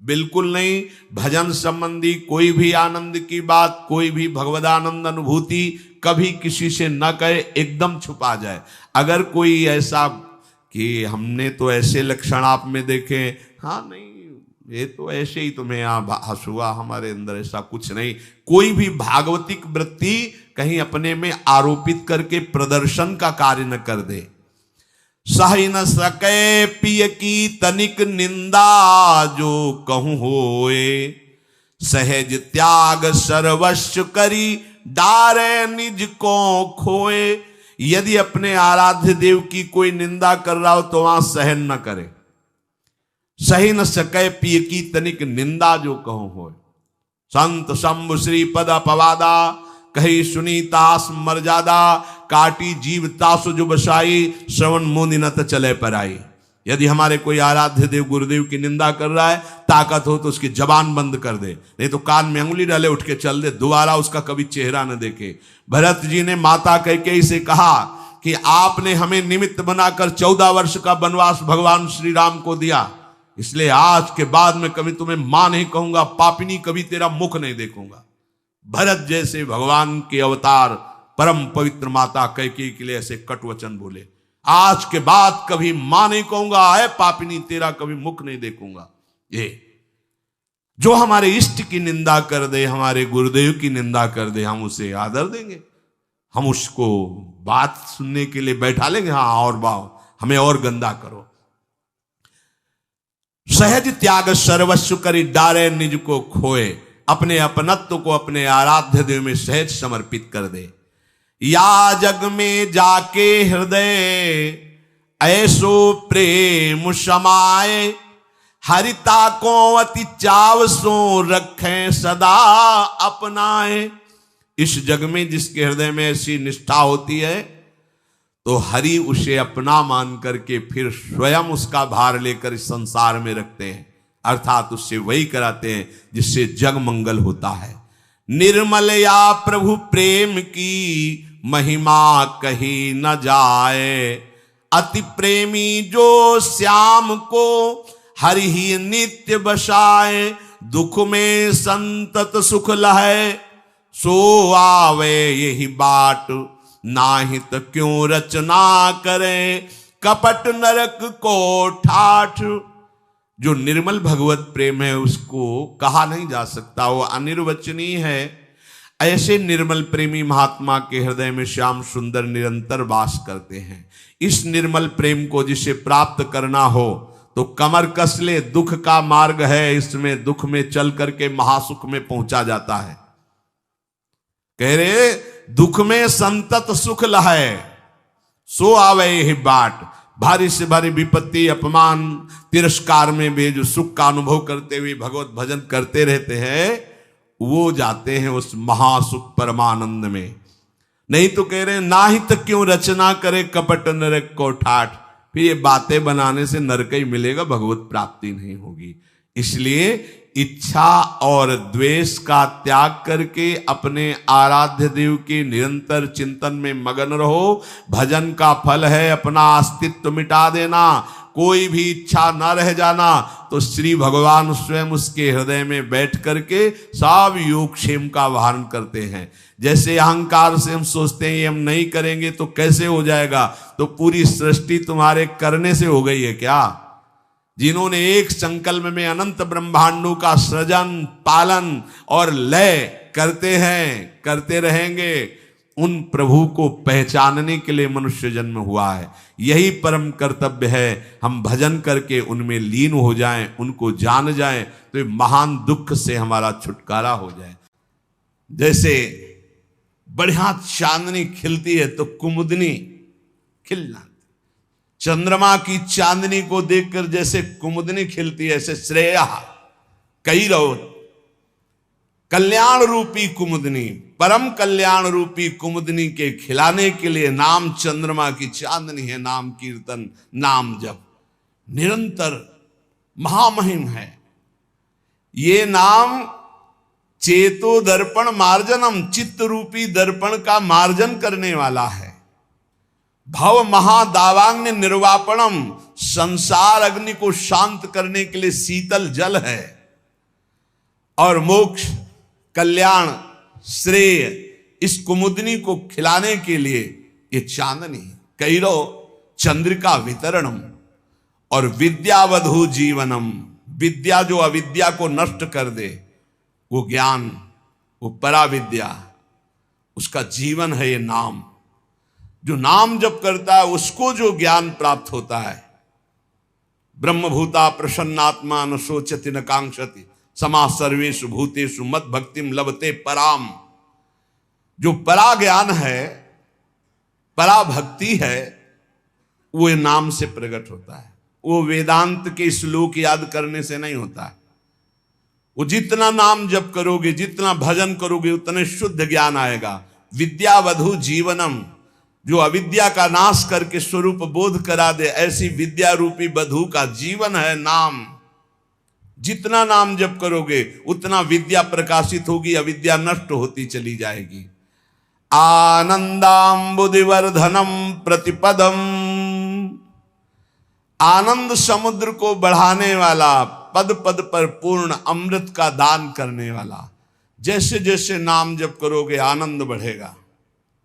बिल्कुल नहीं। भजन संबंधी कोई भी आनंद की बात, कोई भी भगवदानंद अनुभूति कभी किसी से न कहे, एकदम छुपा जाए। अगर कोई ऐसा कि हमने तो ऐसे लक्षण आप में देखे, हाँ नहीं ये तो ऐसे ही तुम्हें यहाँ हंसुआ, हमारे अंदर ऐसा कुछ नहीं। कोई भी भागवतिक वृत्ति कहीं अपने में आरोपित करके प्रदर्शन का कार्य न कर दे। सह न सके पिय की तनिक निंदा, जो कहूं होए सहज त्याग सर्वस्व करी, डारे निज को खोए। यदि अपने आराध्य देव की कोई निंदा कर रहा हो तो वहां सहन न करे। सही न सके पिय की तनिक निंदा, जो कहूं होए। संत शंभु श्री पद अपवादा, कही सुनी तास मर्यादा, काटी जीव तासु जो बसाई, श्रवण मुनि न चले पर आई। यदि हमारे कोई आराध्य देव गुरुदेव की निंदा कर रहा है, ताकत हो तो उसकी जबान बंद कर दे, नहीं तो कान में अंगुली डाले उठ के चल दे, दोबारा उसका कभी चेहरा न देखे। भरत जी ने माता कैकेयी से कहा कि आपने हमें निमित्त बनाकर 14 वर्ष का वनवास भगवान श्री राम को दिया, इसलिए आज के बाद में कभी तुम्हें मां नहीं कहूंगा, पापिनी कभी तेरा मुख नहीं देखूंगा। भरत जैसे भगवान के अवतार परम पवित्र माता कैकेयी के लिए ऐसे कटु वचन बोले, आज के बाद कभी मां नहीं कहूंगा, है पापिनी तेरा कभी मुख नहीं देखूंगा। ये जो हमारे इष्ट की निंदा कर दे, हमारे गुरुदेव की निंदा कर दे, हम उसे आदर देंगे, हम उसको बात सुनने के लिए बैठा लेंगे। हाँ और बाओ, हमें और गंदा करो। सहज त्याग सर्वस्व करी, डारे निज को खोए। अपने अपनत्व को अपने आराध्य देव में सहज समर्पित कर दे। या जग में जाके हृदय ऐसो प्रेम समाए, हरिता को अति चाव सो रखें सदा अपनाए। इस जग में जिसके हृदय में ऐसी निष्ठा होती है, तो हरि उसे अपना मान करके फिर स्वयं उसका भार लेकर इस संसार में रखते हैं, अर्थात उससे वही कराते हैं जिससे जग मंगल होता है। निर्मल या प्रभु प्रेम की महिमा कही न जाए, अति प्रेमी जो श्याम को हरि ही नित्य बसाए। दुख में संतत सुख लहे, सो आवे यही बाट, नाहित क्यों रचना करे, कपट नरक को ठाठ। जो निर्मल भगवत प्रेम है उसको कहा नहीं जा सकता, वो अनिर्वचनीय है। ऐसे निर्मल प्रेमी महात्मा के हृदय में श्याम सुंदर निरंतर वास करते हैं। इस निर्मल प्रेम को जिसे प्राप्त करना हो तो कमर कस ले, दुख का मार्ग है, इसमें दुख में चल करके महासुख में पहुंचा जाता है। कह रहे दुख में संतत सुख लहे, सो आवे यही बाट। भारी से भारी विपत्ति, अपमान, तिरस्कार में भी जो सुख का अनुभव करते हुए भगवत भजन करते रहते हैं, वो जाते हैं उस महासुख परमानंद में। नहीं तो कह रहे हैं नाहित क्यों रचना करे, कपट नरक को ठाठ। फिर ये बातें बनाने से नरक ही मिलेगा, भगवत प्राप्ति नहीं होगी। इसलिए इच्छा और द्वेष का त्याग करके अपने आराध्य देव के निरंतर चिंतन में मगन रहो। भजन का फल है अपना अस्तित्व मिटा देना, कोई भी इच्छा न रह जाना। तो श्री भगवान स्वयं उसके हृदय में बैठ करके सब योगक्षेम का वाहन करते हैं। जैसे अहंकार से हम सोचते हैं ये हम नहीं करेंगे तो कैसे हो जाएगा, तो पूरी सृष्टि तुम्हारे करने से हो गई है क्या? जिन्होंने एक संकल्प में अनंत ब्रह्मांडों का सृजन, पालन और लय करते हैं, करते रहेंगे, उन प्रभु को पहचानने के लिए मनुष्य जन्म हुआ है। यही परम कर्तव्य है, हम भजन करके उनमें लीन हो जाएं, उनको जान जाएं, तो महान दुख से हमारा छुटकारा हो जाए। जैसे बढ़िया चांदनी खिलती है तो कुमुदनी खिलना, चंद्रमा की चांदनी को देखकर जैसे कुमुदनी खिलती है, ऐसे श्रेया कई रहो कल्याण रूपी कुमुदनी, परम कल्याण रूपी कुमुदनी के खिलाने के लिए नाम चंद्रमा की चांदनी है। नाम कीर्तन, नाम जप निरंतर महामहिम है। ये नाम चेतो दर्पण मार्जनम, चित्त रूपी दर्पण का मार्जन करने वाला है। भव महादावाग्नि निर्वापणम, संसार अग्नि को शांत करने के लिए शीतल जल है। और मोक्ष, कल्याण, श्रेय इस कुमुदनी को खिलाने के लिए ये चांदनी। कैरो चंद्रिका वितरणम और विद्यावधु जीवनम, विद्या जो अविद्या को नष्ट कर दे, वो ज्ञान, वो पराविद्या, उसका जीवन है ये नाम। जो नाम जप करता है उसको जो ज्ञान प्राप्त होता है। ब्रह्मभूता प्रसन्नात्मा न शोचति न कांक्षति, समा सर्वेषु भूतेषु मद भक्तिम लभते पराम। जो परा ज्ञान है, परा भक्ति है, वो नाम से प्रकट होता है। वो वेदांत के श्लोक याद करने से नहीं होता है। वो जितना नाम जप करोगे, जितना भजन करोगे, उतने शुद्ध ज्ञान आएगा। विद्यावधु जीवनम, जो अविद्या का नाश करके स्वरूप बोध करा दे, ऐसी विद्या रूपी वधु का जीवन है नाम। जितना नाम जप करोगे उतना विद्या प्रकाशित होगी, अविद्या नष्ट होती चली जाएगी। आनंदाम्बुदिवर्धनम प्रतिपदम, आनंद समुद्र को बढ़ाने वाला, पद पद पर पूर्ण अमृत का दान करने वाला। जैसे जैसे नाम जप करोगे आनंद बढ़ेगा।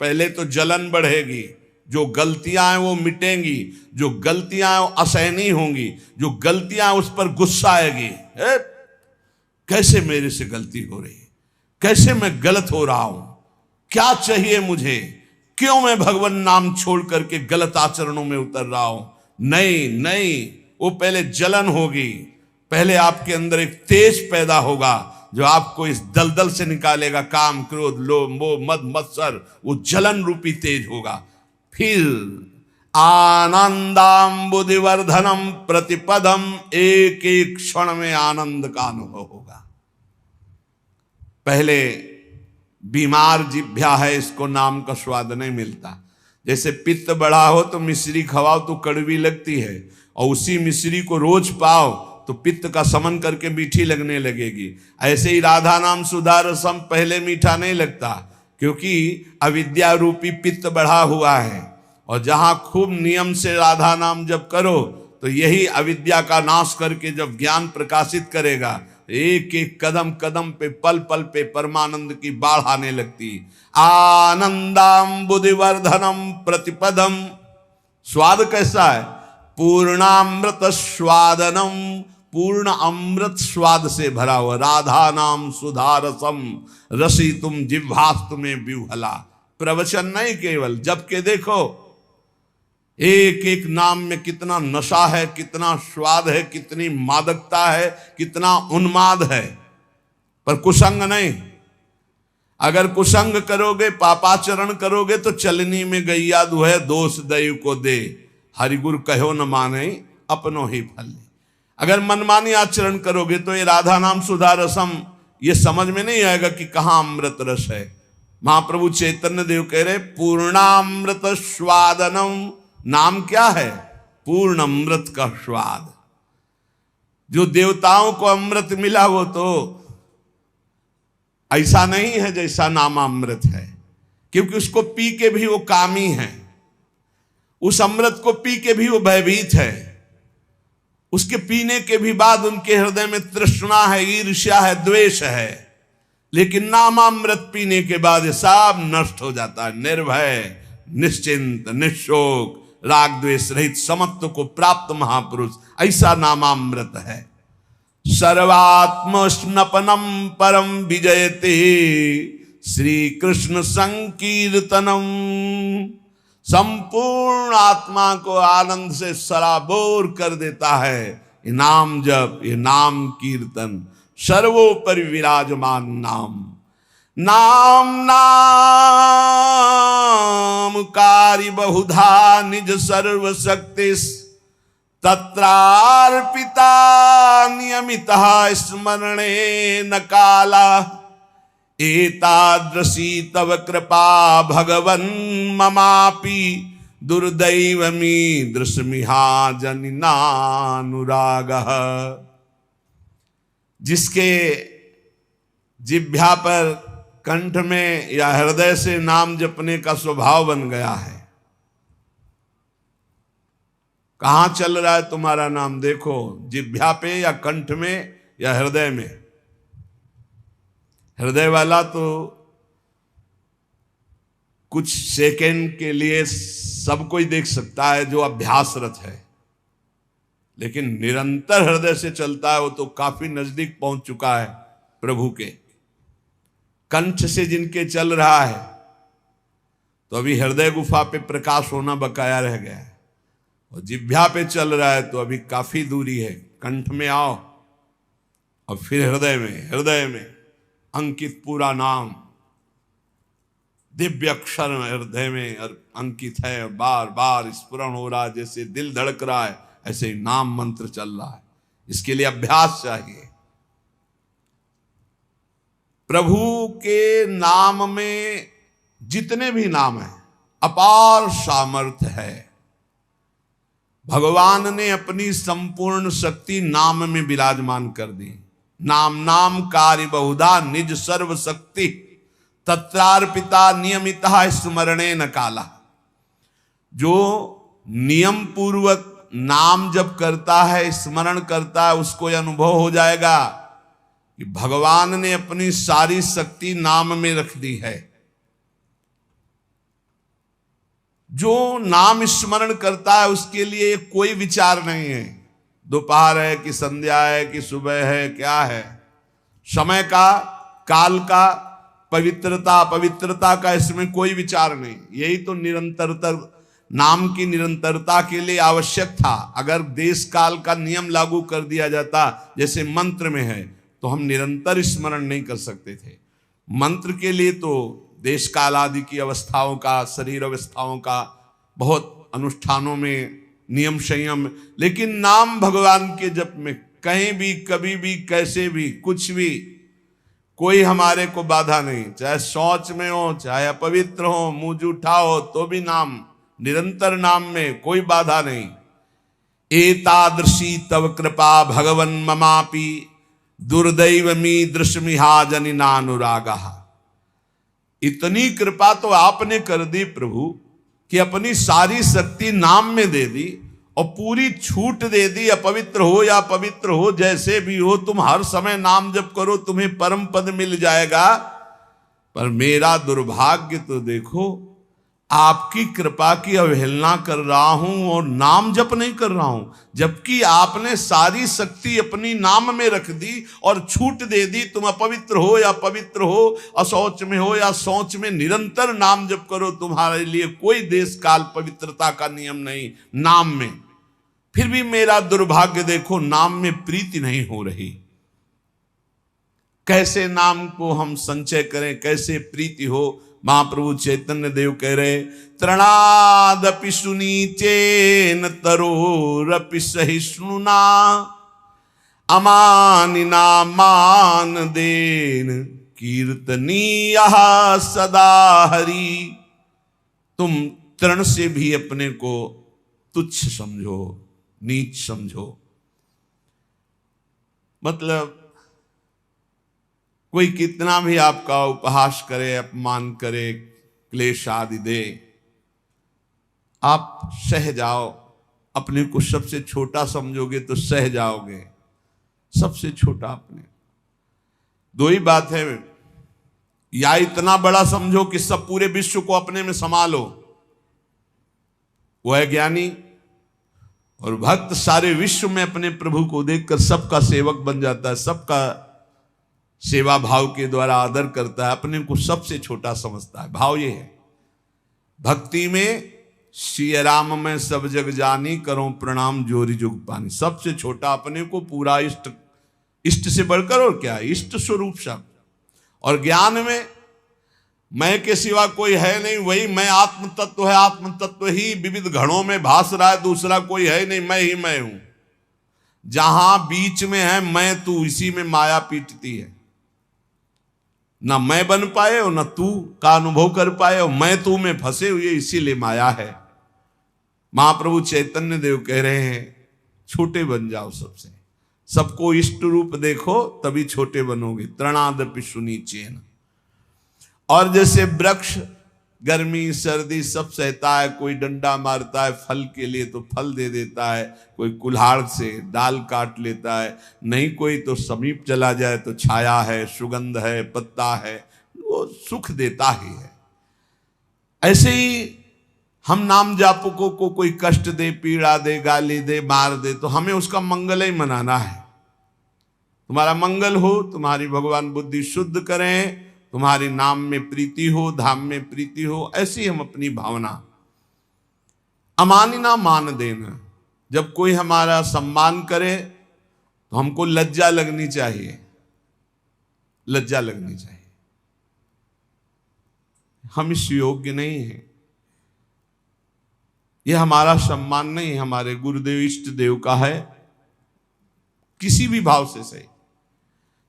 पहले तो जलन बढ़ेगी, जो गलतियां हैं वो मिटेंगी, जो गलतियां हैं वो असहनीय होंगी, जो गलतियां हैं उस पर गुस्सा आएगी। कैसे मेरे से गलती हो रही है, कैसे मैं गलत हो रहा हूं, क्या चाहिए मुझे, क्यों मैं भगवान नाम छोड़ करके गलत आचरणों में उतर रहा हूं। नहीं नहीं, वो पहले जलन होगी, पहले आपके अंदर एक तेज पैदा होगा जो आपको इस दलदल से निकालेगा। काम, क्रोध, लोभ, मोह, मद, मत्सर, वो जलन रूपी तेज होगा। फिर आनंदाम्बुदिवर्धनम प्रतिपदम, एक एक क्षण में आनंद का अनुभव होगा। पहले बीमार जिभ्या है, इसको नाम का स्वाद नहीं मिलता। जैसे पित्त बढ़ा हो तो मिश्री खवाओ तो कड़वी लगती है, और उसी मिश्री को रोज पाओ तो पित्त का समन करके मीठी लगने लगेगी। ऐसे ही राधा नाम सुधा रसम पहले मीठा नहीं लगता, क्योंकि अविद्या रूपी पित्त बढ़ा हुआ है। और जहां खूब नियम से राधा नाम जप करो तो यही अविद्या का नाश करके जब ज्ञान प्रकाशित करेगा, एक एक कदम कदम पे, पल पल पे परमानंद की बाढ़ आने लगती। आनंदाम्बुदिवर्धनम प्रतिपदम, स्वाद कैसा है? पूर्णामृत स्वादनम, पूर्ण अमृत स्वाद से भरा हुआ। राधा नाम सुधा रसम रसी तुम जिह्वास्तु में विह्वला। प्रवचन नहीं केवल, जब के देखो एक एक नाम में कितना नशा है, कितना स्वाद है, कितनी मादकता है, कितना उन्माद है। पर कुसंग नहीं। अगर कुसंग करोगे, पापाचरण करोगे तो चलनी में गैया दुहे, दोष दैव को दे, हरिगुरु कहो न माने अपनो ही फल। अगर मनमानी आचरण करोगे तो ये राधा नाम सुधा रसम ये समझ में नहीं आएगा कि कहाँ अमृत रस है। महाप्रभु चैतन्य देव कह रहे पूर्णामृत स्वादनम, नाम क्या है? पूर्ण अमृत का स्वाद। जो देवताओं को अमृत मिला वो तो ऐसा नहीं है जैसा नामामृत है, क्योंकि उसको पी के भी वो कामी है, उस अमृत को पी के भी वो भयभीत है, उसके पीने के भी बाद उनके हृदय में तृष्णा है, ईर्ष्या है, द्वेष है। लेकिन नामामृत पीने के बाद ये सब नष्ट हो जाता है। निर्भय, निश्चिंत, निशोक, राग द्वेष रहित समत्व को प्राप्त महापुरुष, ऐसा नामामृत है। सर्वात्म स्नपनम परम विजयते श्री कृष्ण संकीर्तनम। संपूर्ण आत्मा को आनंद से सराबोर कर देता है ये नाम जप, ये नाम कीर्तन, सर्वोपरि विराजमान नाम। नाम नाम कारी बहुधा निज सर्वशक्ति तत्रार्पिता नियमितः स्मरणे न काला। एतादृशी तव कृपा भगवन् ममापि दुर्दैवमी दृश्मिहा जनिनानुरागः। जिसके जिह्वा पर, कंठ में या हृदय से नाम जपने का स्वभाव बन गया है, कहां चल रहा है तुम्हारा नाम? देखो, जिह्वा पे या कंठ में या हृदय में। हृदय वाला तो कुछ सेकंड के लिए सब कोई देख सकता है जो अभ्यासरत है, लेकिन निरंतर हृदय से चलता है वो तो काफी नजदीक पहुंच चुका है प्रभु के। कंठ से जिनके चल रहा है तो अभी हृदय गुफा पे प्रकाश होना बकाया रह गया है, और जिह्वा पे चल रहा है तो अभी काफी दूरी है। कंठ में आओ और फिर हृदय में, हृदय में अंकित पूरा नाम, दिव्य अक्षर हृदय में अंकित है, बार बार स्फुरण हो रहा है, जैसे दिल धड़क रहा है ऐसे ही नाम मंत्र चल रहा है। इसके लिए अभ्यास चाहिए। प्रभु के नाम में जितने भी नाम हैं अपार सामर्थ्य है। भगवान ने अपनी संपूर्ण शक्ति नाम में विराजमान कर दी। नाम नाम कार्य बहुधा निज सर्व शक्ति तत्रार्पिता नियमितः स्मरणे न काला। जो नियम पूर्वक नाम जप करता है, स्मरण करता है, उसको यह अनुभव हो जाएगा कि भगवान ने अपनी सारी शक्ति नाम में रख दी है। जो नाम स्मरण करता है उसके लिए कोई विचार नहीं है, दोपहर है कि संध्या है कि सुबह है, क्या है, समय का, काल का, पवित्रता अपवित्रता का इसमें कोई विचार नहीं। यही तो निरंतरता, नाम की निरंतरता के लिए आवश्यक था। अगर देश काल का नियम लागू कर दिया जाता जैसे मंत्र में है तो हम निरंतर स्मरण नहीं कर सकते थे। मंत्र के लिए तो देश काल आदि की अवस्थाओं का, शरीर अवस्थाओं का बहुत अनुष्ठानों में नियम संयम, लेकिन नाम भगवान के जप में कहीं भी, कभी भी, कैसे भी, कुछ भी कोई हमारे को बाधा नहीं। चाहे शौच में हो, चाहे अपवित्र हो, मुंह जूठा हो, तो भी नाम, निरंतर नाम में कोई बाधा नहीं। एतादृशी तव कृपा भगवन् ममापि दुर्दैवमी दृश्मिहा जनिनानुरागा। इतनी कृपा तो आपने कर दी प्रभु कि अपनी सारी शक्ति नाम में दे दी और पूरी छूट दे दी। अपवित्र हो या पवित्र हो, जैसे भी हो, तुम हर समय नाम जप करो, तुम्हें परम पद मिल जाएगा। पर मेरा दुर्भाग्य तो देखो, आपकी कृपा की अवहेलना कर रहा हूं और नाम जप नहीं कर रहा हूं, जबकि आपने सारी शक्ति अपनी नाम में रख दी और छूट दे दी। तुम अपवित्र हो या पवित्र हो, अशौच में हो या शौच में, निरंतर नाम जप करो, तुम्हारे लिए कोई देश काल पवित्रता का नियम नहीं नाम में। फिर भी मेरा दुर्भाग्य देखो, नाम में प्रीति नहीं हो रही। कैसे नाम को हम संचय करें, कैसे प्रीति हो? महाप्रभु चैतन्य देव कह रहे, तृणादपि सुनीचेन तरोरपि सहिष्णुना अमानिना मान देन कीर्तनीयः सदा हरि। तुम तृण से भी अपने को तुच्छ समझो, नीच समझो, मतलब कोई कितना भी आपका उपहास करे, अपमान करे, क्लेश आदि दे, आप सह जाओ। अपने को सबसे छोटा समझोगे तो सह जाओगे, सबसे छोटा अपने। दो ही बात है, या इतना बड़ा समझो कि सब पूरे विश्व को अपने में संभालो, वो है ज्ञानी। और भक्त सारे विश्व में अपने प्रभु को देखकर सबका सेवक बन जाता है, सबका सेवा भाव के द्वारा आदर करता है, अपने को सबसे छोटा समझता है। भाव ये है भक्ति में, श्री राम में सब जग जानी, करो प्रणाम जोरी जुग पानी। सबसे छोटा अपने को, पूरा इष्ट, इष्ट से बढ़कर और क्या, इष्ट स्वरूप शब्द। और ज्ञान में मैं के सिवा कोई है नहीं, वही मैं आत्म तत्व है, आत्म तत्व ही विविध घड़ों में भास रहा है, दूसरा कोई है नहीं, मैं ही मैं हूं। जहां बीच में है मैं तू, इसी में माया पीटती है। ना मैं बन पाए और न तू का अनुभव कर पाए, और मैं तू में फंसे हुए, इसीलिए माया है। महाप्रभु चैतन्य देव कह रहे हैं छोटे बन जाओ सबसे, सबको इष्ट रूप देखो, तभी छोटे बनोगे। तृणादपि सुनीचेन। और जैसे वृक्ष गर्मी सर्दी सब सहता है, कोई डंडा मारता है फल के लिए तो फल दे देता है, कोई कुल्हाड़ से डाल काट लेता है, नहीं कोई तो समीप चला जाए तो छाया है, सुगंध है, पत्ता है, वो सुख देता ही है। ऐसे ही हम नाम जापकों को कोई कष्ट दे, पीड़ा दे, गाली दे, मार दे, तो हमें उसका मंगल ही मनाना है। तुम्हारा मंगल हो, तुम्हारी भगवान बुद्धि शुद्ध करें, तुम्हारे नाम में प्रीति हो, धाम में प्रीति हो, ऐसी हम अपनी भावना। अमानिना मान देना, जब कोई हमारा सम्मान करे तो हमको लज्जा लगनी चाहिए, लज्जा लगनी चाहिए। हम इस योग्य नहीं हैं, यह हमारा सम्मान नहीं, हमारे गुरुदेव इष्ट देव का है। किसी भी भाव से सही,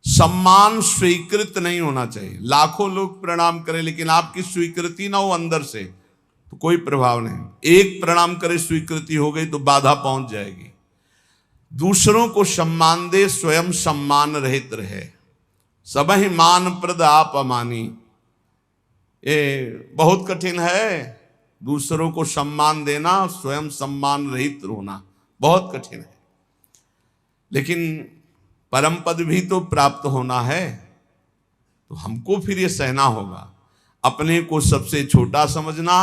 सम्मान स्वीकृत नहीं होना चाहिए। लाखों लोग प्रणाम करें लेकिन आपकी स्वीकृति ना हो अंदर से, तो कोई प्रभाव नहीं। एक प्रणाम करे, स्वीकृति हो गई तो बाधा पहुंच जाएगी। दूसरों को सम्मान दे, स्वयं सम्मान रहित रहे। सबहि मान प्रद आप अमानी, ये बहुत कठिन है। दूसरों को सम्मान देना, स्वयं सम्मान रहित होना बहुत कठिन है। लेकिन परम पद भी तो प्राप्त होना है, तो हमको फिर ये सहना होगा। अपने को सबसे छोटा समझना,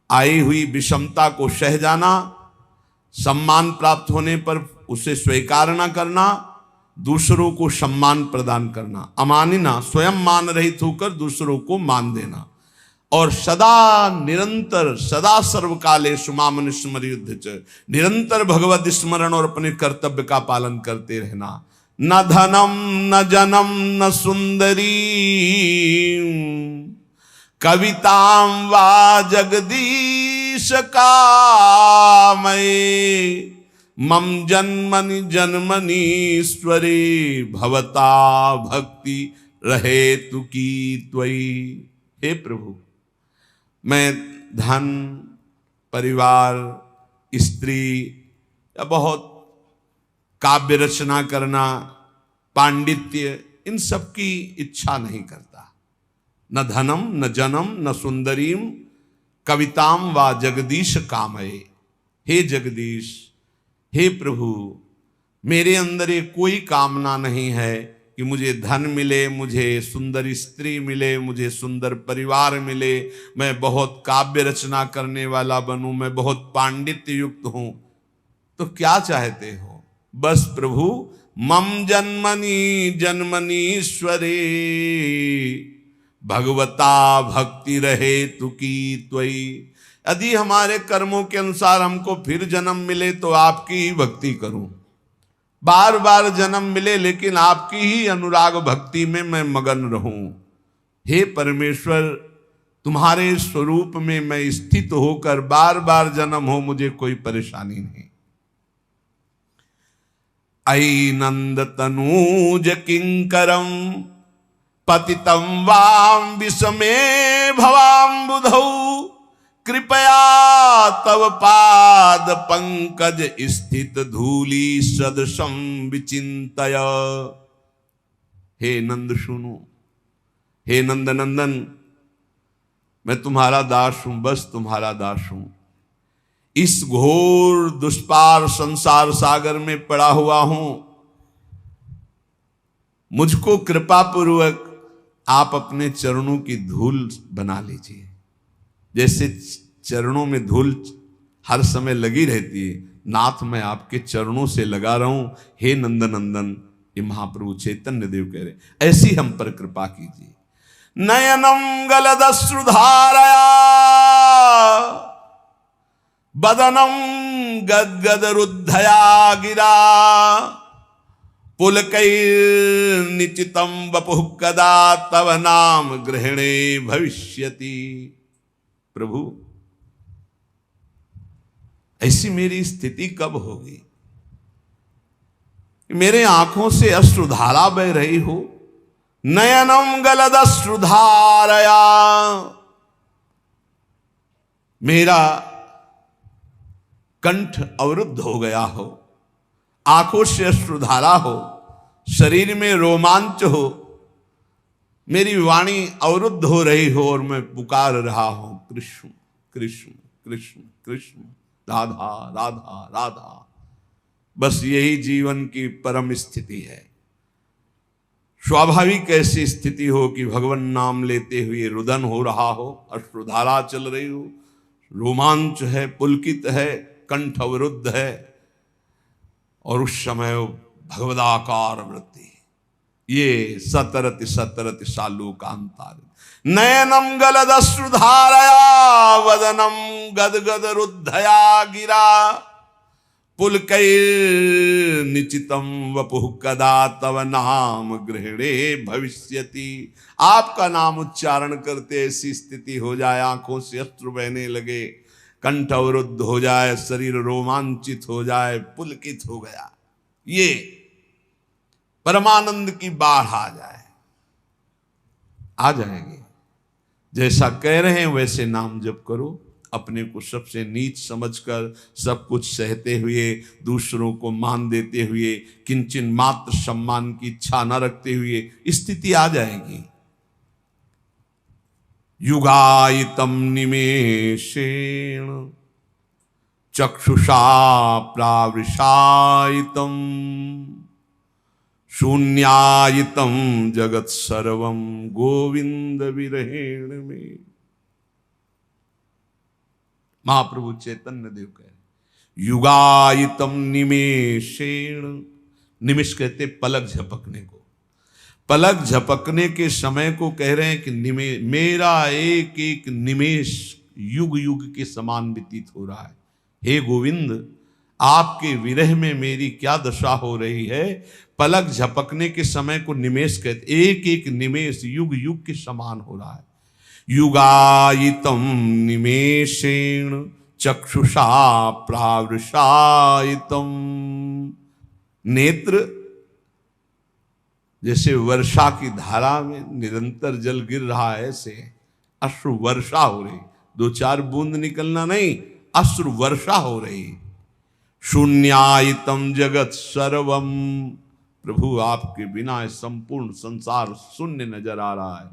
आई हुई विषमता को सह जाना, सम्मान प्राप्त होने पर उसे स्वीकार न करना, दूसरों को सम्मान प्रदान करना। अमानिना, स्वयं मान रहित होकर दूसरों को मान देना। और सदा निरंतर, सदा सर्वकाले सुमामन स्मरयुद्ध च, निरंतर भगवत स्मरण और अपने कर्तव्य का पालन करते रहना। न धनम न जनम न सुंदरी, कवितां वा जगदीश कामये, मम जन्मनि जन्मनीश्वरे, भवता भक्ति रहे तु की त्वयि। हे प्रभु, मैं धन, परिवार, स्त्री या बहुत काव्य रचना करना, पांडित्य, इन सब की इच्छा नहीं करता। न धनम न जनम न सुंदरीम, कविताम वा जगदीश कामये। हे जगदीश, हे प्रभु, मेरे अंदर ये कोई कामना नहीं है कि मुझे धन मिले, मुझे सुंदर स्त्री मिले, मुझे सुंदर परिवार मिले, मैं बहुत काव्य रचना करने वाला बनूं, मैं बहुत पांडित्य युक्त हूं। तो क्या चाहते हो? बस प्रभु, मम जन्मनि जन्मनीश्वरे, भगवता भक्ति रहे तु की त्वयि। यदि हमारे कर्मों के अनुसार हमको फिर जन्म मिले तो आपकी ही भक्ति करूं, बार बार जन्म मिले लेकिन आपकी ही अनुराग भक्ति में मैं मगन रहूं। हे परमेश्वर, तुम्हारे स्वरूप में मैं स्थित होकर बार बार जन्म हो, मुझे कोई परेशानी नहीं। अयि नंद तनूज किंकरम, पतितं वाम विषमे भवाम्बुधौ, कृपया तव पाद पंकज स्थित धूली सदृशम विचिंतय। हे नंद सुनो, हे नंद नंदन, मैं तुम्हारा दास हूं, बस तुम्हारा दास हूं। इस घोर दुष्पार संसार सागर में पड़ा हुआ हूं, मुझको कृपा पूर्वक आप अपने चरणों की धूल बना लीजिए। जैसे चरणों में धूल हर समय लगी रहती है, नाथ मैं आपके चरणों से लगा रहा हूं, हे नंदनंदन। ये महाप्रभु चैतन्य देव कह रहे, ऐसी हम पर कृपा कीजिए। नयनम गलदश्रुधारया बदनम गदगद रुद्धया गिरा पुलकैर्निचितं वपुः कदा तव नाम ग्रहणे भविष्यति। प्रभु ऐसी मेरी स्थिति कब होगी? मेरे आंखों से अश्रुधारा बह रही हो। नयनम गलदश्रुधारया, मेरा कंठ अवरुद्ध हो गया हो, आंखों से अश्रुधारा हो, शरीर में रोमांच हो, मेरी वाणी अवरुद्ध हो रही हो और मैं पुकार रहा हूं कृष्ण कृष्ण कृष्ण कृष्ण, राधा राधा राधा। बस यही जीवन की परम स्थिति है। स्वाभाविक ऐसी स्थिति हो कि भगवान नाम लेते हुए रुदन हो रहा हो, अश्रुधारा चल रही हो, रोमांच है, पुलकित है, कंठ अवरुद्ध है, और उस समय भगवदाकार वृत्ति, ये सतरति सतरति सालू कांतार। नयनम गलदश्रुधारया वदनम गदगद रुद्धया गिरा पुलकैर्निचितं वपुः कदा तव नाम गृहणे भविष्यति। आपका नाम उच्चारण करते ऐसी स्थिति हो जाए, आंखों से अश्रु बहने लगे, कंठ अवरुद्ध हो जाए, शरीर रोमांचित हो जाए, पुलकित हो गया, ये परमानंद की बाढ़ आ जाए, आ जाएगी। जैसा कह रहे हैं वैसे नाम जप करो। अपने को सबसे नीच समझकर, सब कुछ सहते हुए, दूसरों को मान देते हुए, किंचन मात्र सम्मान की इच्छा न रखते हुए स्थिति आ जाएगी। युगायितम निमेषेण चक्षुषा प्रावृषायितम शून्यायितम जगत सर्वम गोविंद विरहेण में। महाप्रभु चैतन्य देव कह रहे, युगायितम निमेषेण, निमिष कहते पलक झपकने को, पलक झपकने के समय को कह रहे हैं कि मेरा एक एक निमेष युग युग के समान व्यतीत हो रहा है। हे गोविंद, आपके विरह में मेरी क्या दशा हो रही है। पलक झपकने के समय को निमेष कहते, एक एक निमेष युग युग के समान हो रहा है। युगायितम निमेषेण चक्षुषा प्रावृषायितम। नेत्र जैसे वर्षा की धारा में निरंतर जल गिर रहा है, ऐसे अश्रु वर्षा हो रही, दो चार बूंद निकलना नहीं, अश्रु वर्षा हो रही। शून्यायितम जगत सर्वम, प्रभु आपके बिना संपूर्ण संसार शून्य नजर आ रहा है।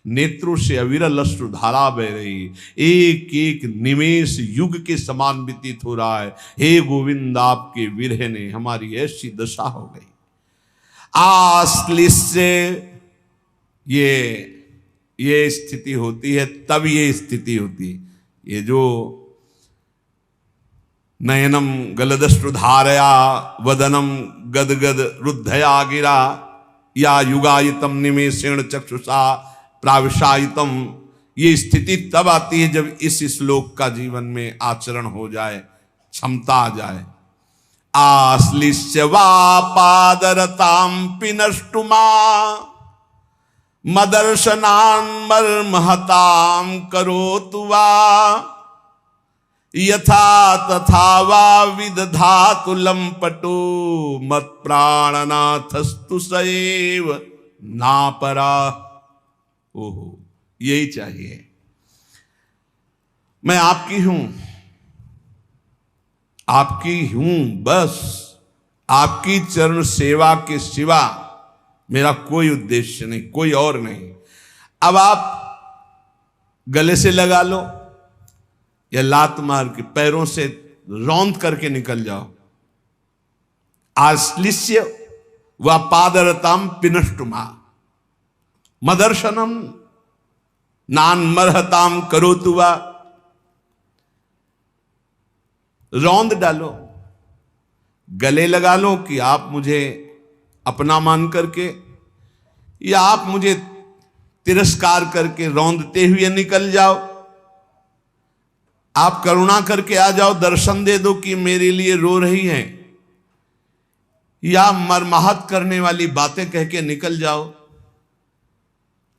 नेत्रों से अविरल अश्रु धारा बह रही, एक एक निमेष युग के समान व्यतीत हो रहा है। हे गोविंद, आपके विरह ने हमारी ऐसी दशा हो गई। आश्लिष्य, ये स्थिति होती है, तब ये स्थिति होती है। ये जो नयनम गलदश्रुधारया वदनम गदगद रुद्धया गिरा, या युगायितम निमेषेण चक्षुषा प्राविशायितम, ये स्थिति तब आती है जब इस श्लोक का जीवन में आचरण हो जाए, क्षमता आ जाए। आश्लिष्य वा पादरतां पिनष्टुमा मदर्शनान् मर्महतां करोतु वा यथा तथा वा विदधातु लंपटो मत् प्राणनाथस्तु सएव नापरा। ओहो, यही चाहिए। मैं आपकी हूं, आपकी हूं, बस आपकी चरण सेवा के सिवा मेरा कोई उद्देश्य नहीं, कोई और नहीं। अब आप गले से लगा लो या लात मार के पैरों से रौंद करके निकल जाओ। आश्लिष्य व पादरताम पिनष्टुमा मदर्शनम नान मरहताम करोतु वा। रौंद डालो, गले लगा लो कि आप मुझे अपना मान करके या आप मुझे तिरस्कार करके रौंदते हुए निकल जाओ। आप करुणा करके आ जाओ, दर्शन दे दो कि मेरे लिए रो रही हैं, या मरमाहत करने वाली बातें कह के निकल जाओ।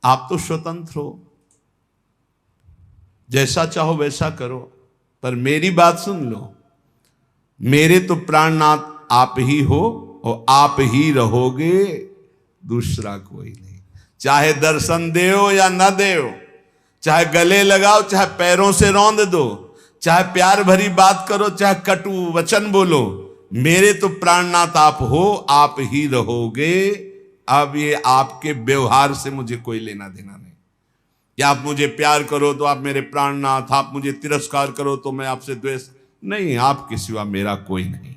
आप तो स्वतंत्र हो, जैसा चाहो वैसा करो, पर मेरी बात सुन लो। मेरे तो प्राणनाथ आप ही हो और आप ही रहोगे, दूसरा कोई नहीं। चाहे दर्शन देओ या न देओ, चाहे गले लगाओ, चाहे पैरों से रौंद दो, चाहे प्यार भरी बात करो, चाहे कटु वचन बोलो, मेरे तो प्राणनाथ आप हो, आप ही रहोगे। अब ये आपके व्यवहार से मुझे कोई लेना देना नहीं। या आप मुझे प्यार करो तो आप मेरे प्राणनाथ, आप मुझे तिरस्कार करो तो मैं आपसे द्वेष नहीं। आपके सिवा मेरा कोई नहीं।